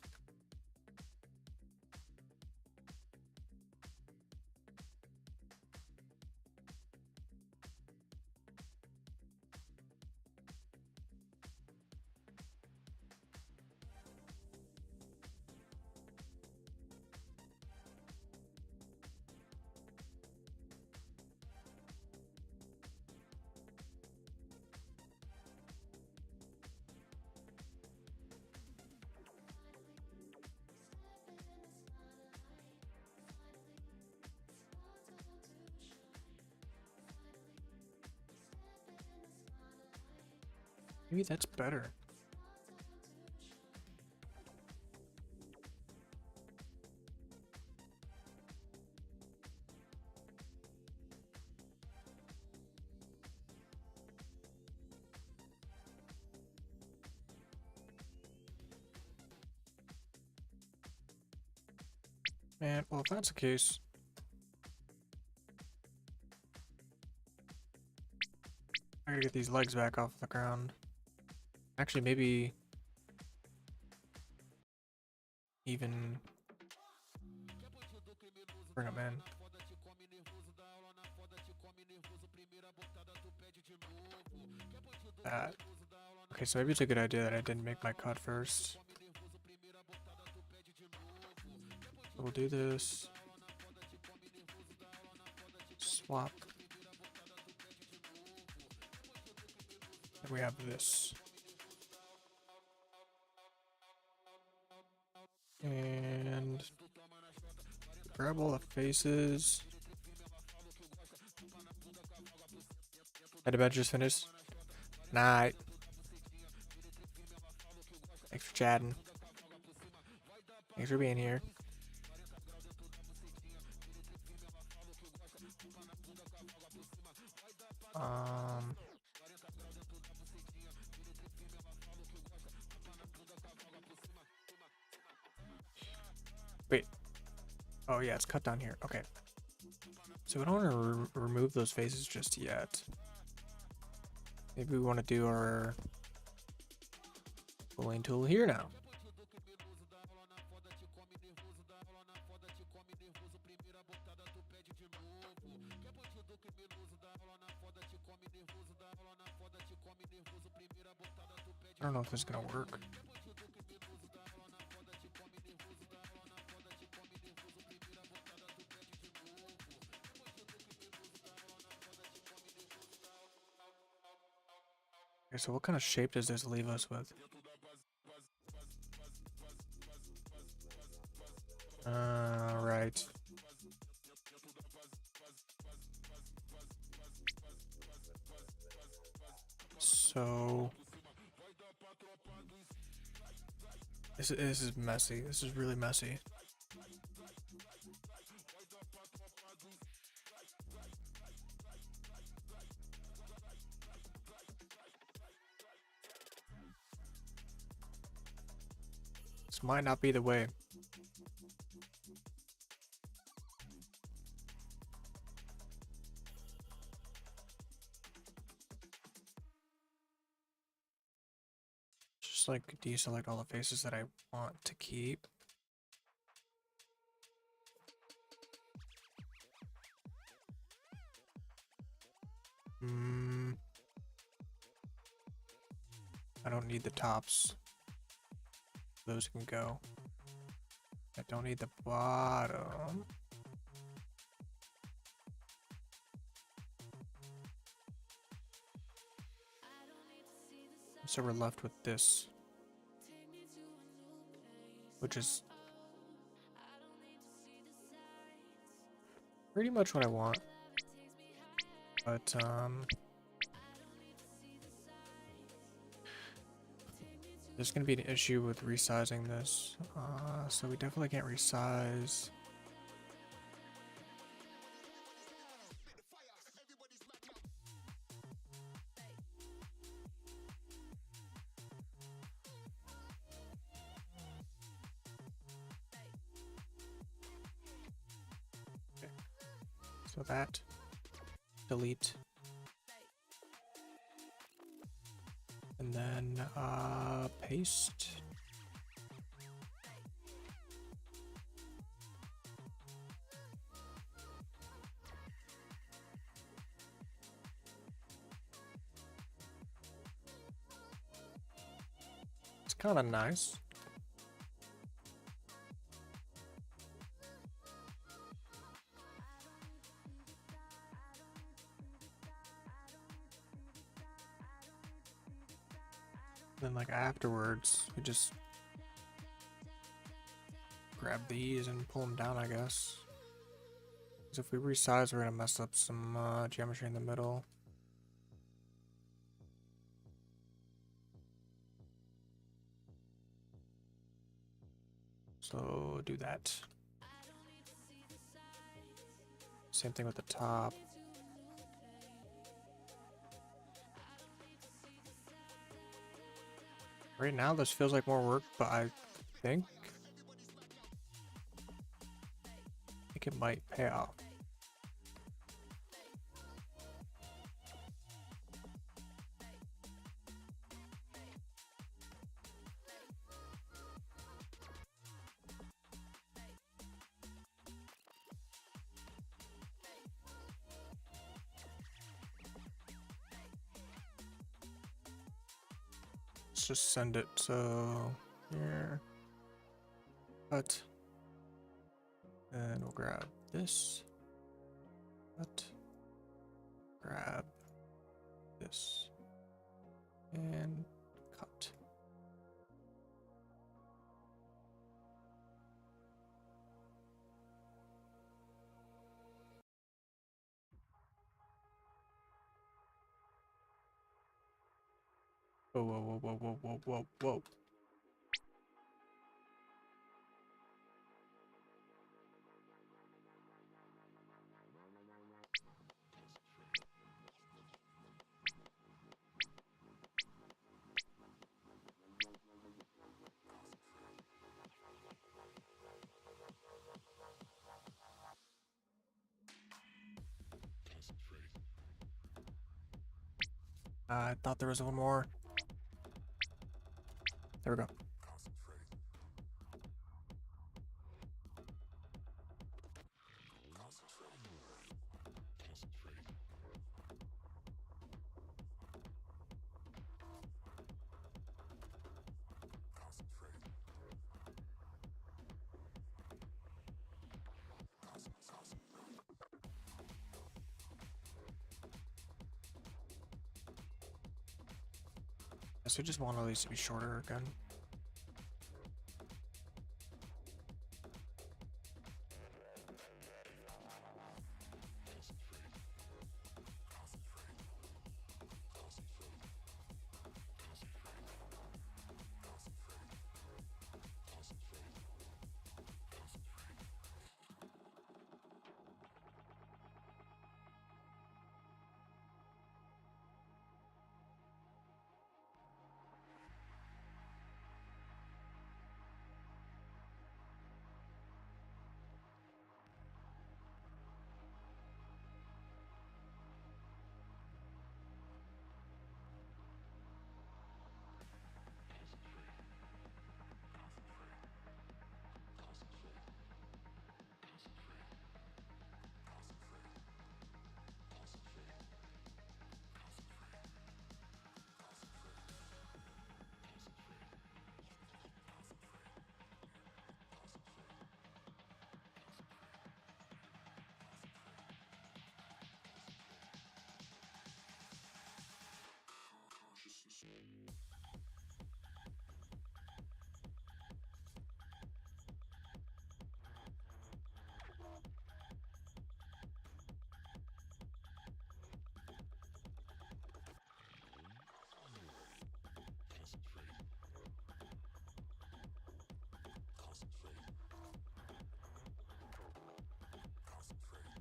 Maybe that's better. Man, well, if that's the case, I gotta get these legs back off the ground. Actually, maybe even bring them in. That. Okay, so maybe it's a good idea that I didn't make my cut first. We'll do this. Swap. And we have this. And grab all the faces. Had to bed just finished. Night. Thanks for chatting. Thanks for being here. Wait. Oh yeah, it's cut down here. Okay. So we don't want to remove those faces just yet. Maybe we want to do our boolean tool here now. I don't know if this is gonna work. Okay, so what kind of shape does this leave us with? Right. So this is messy. This is really messy. This might not be the way. Just like deselect all the faces that I want to keep. I don't need the tops. Those can go. I don't need the bottom. So we're left with this, which is pretty much what I want. But there's gonna be an issue with resizing this. So we definitely can't resize. Okay. So that, delete. And then paste. It's kind of nice. Then like afterwards, we just grab these and pull them down, I guess. Because if we resize, we're gonna mess up some geometry in the middle. So do that. Same thing with the top. Right now, this feels like more work, but I think it might pay off. Let's just send it. So here, cut, and we'll grab this. Cut, grab this, and cut. Whoa, whoa, whoa, whoa, whoa, whoa, whoa, whoa. I thought there was one more. There we go. So just want all these to be shorter again.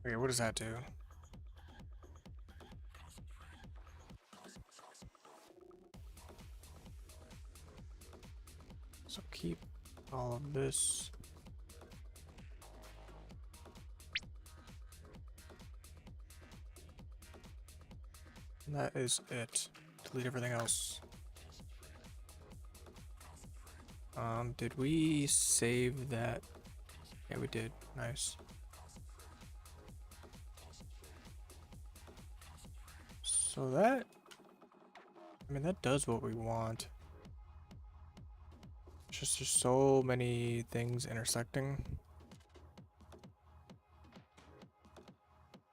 Okay, what does that do? So keep all of this. And that is it. Delete everything else. Did we save that? Yeah, we did. Nice. So that, I mean, that does what we want. It's just there's so many things intersecting.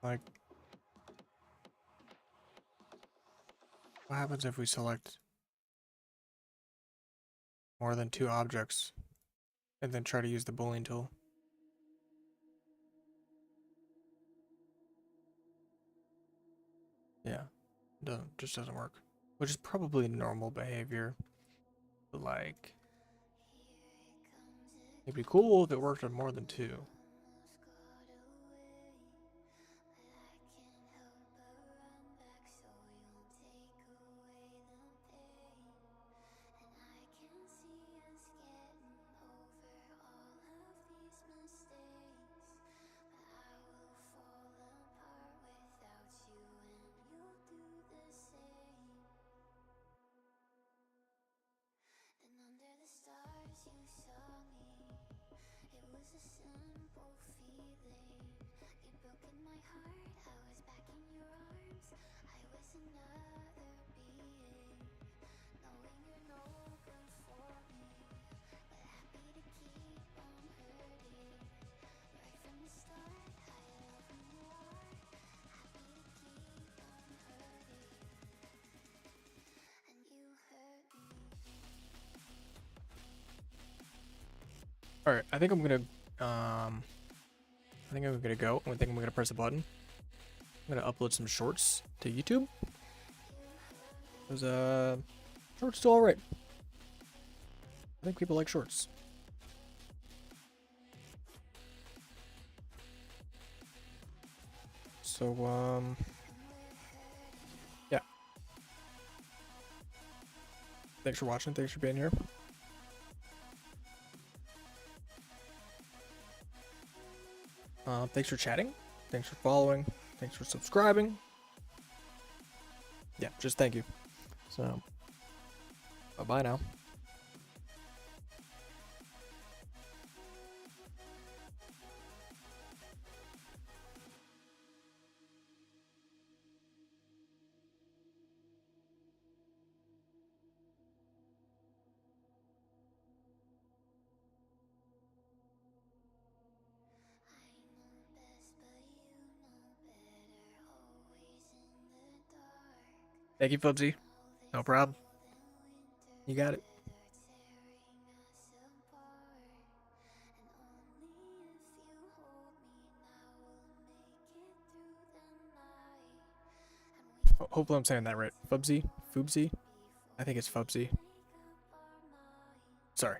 Like, what happens if we select more than 2 objects and then try to use the Boolean tool? Yeah, just doesn't work. Which is probably normal behavior. But like, It'd be cool if it worked on more than two. All right, I think I'm gonna go. I think I'm gonna press a button. I'm gonna upload some shorts to YouTube. Cause shorts do all right. I think people like shorts. So yeah. Thanks for watching. Thanks for being here. Thanks for chatting. Thanks for following. Thanks for subscribing. Yeah, just thank you. So, bye-bye now. Thank you, Fubsy. No problem. You got it. Hopefully I'm saying that right. Fubsy? Fubsy? I think it's Fubsy. Sorry.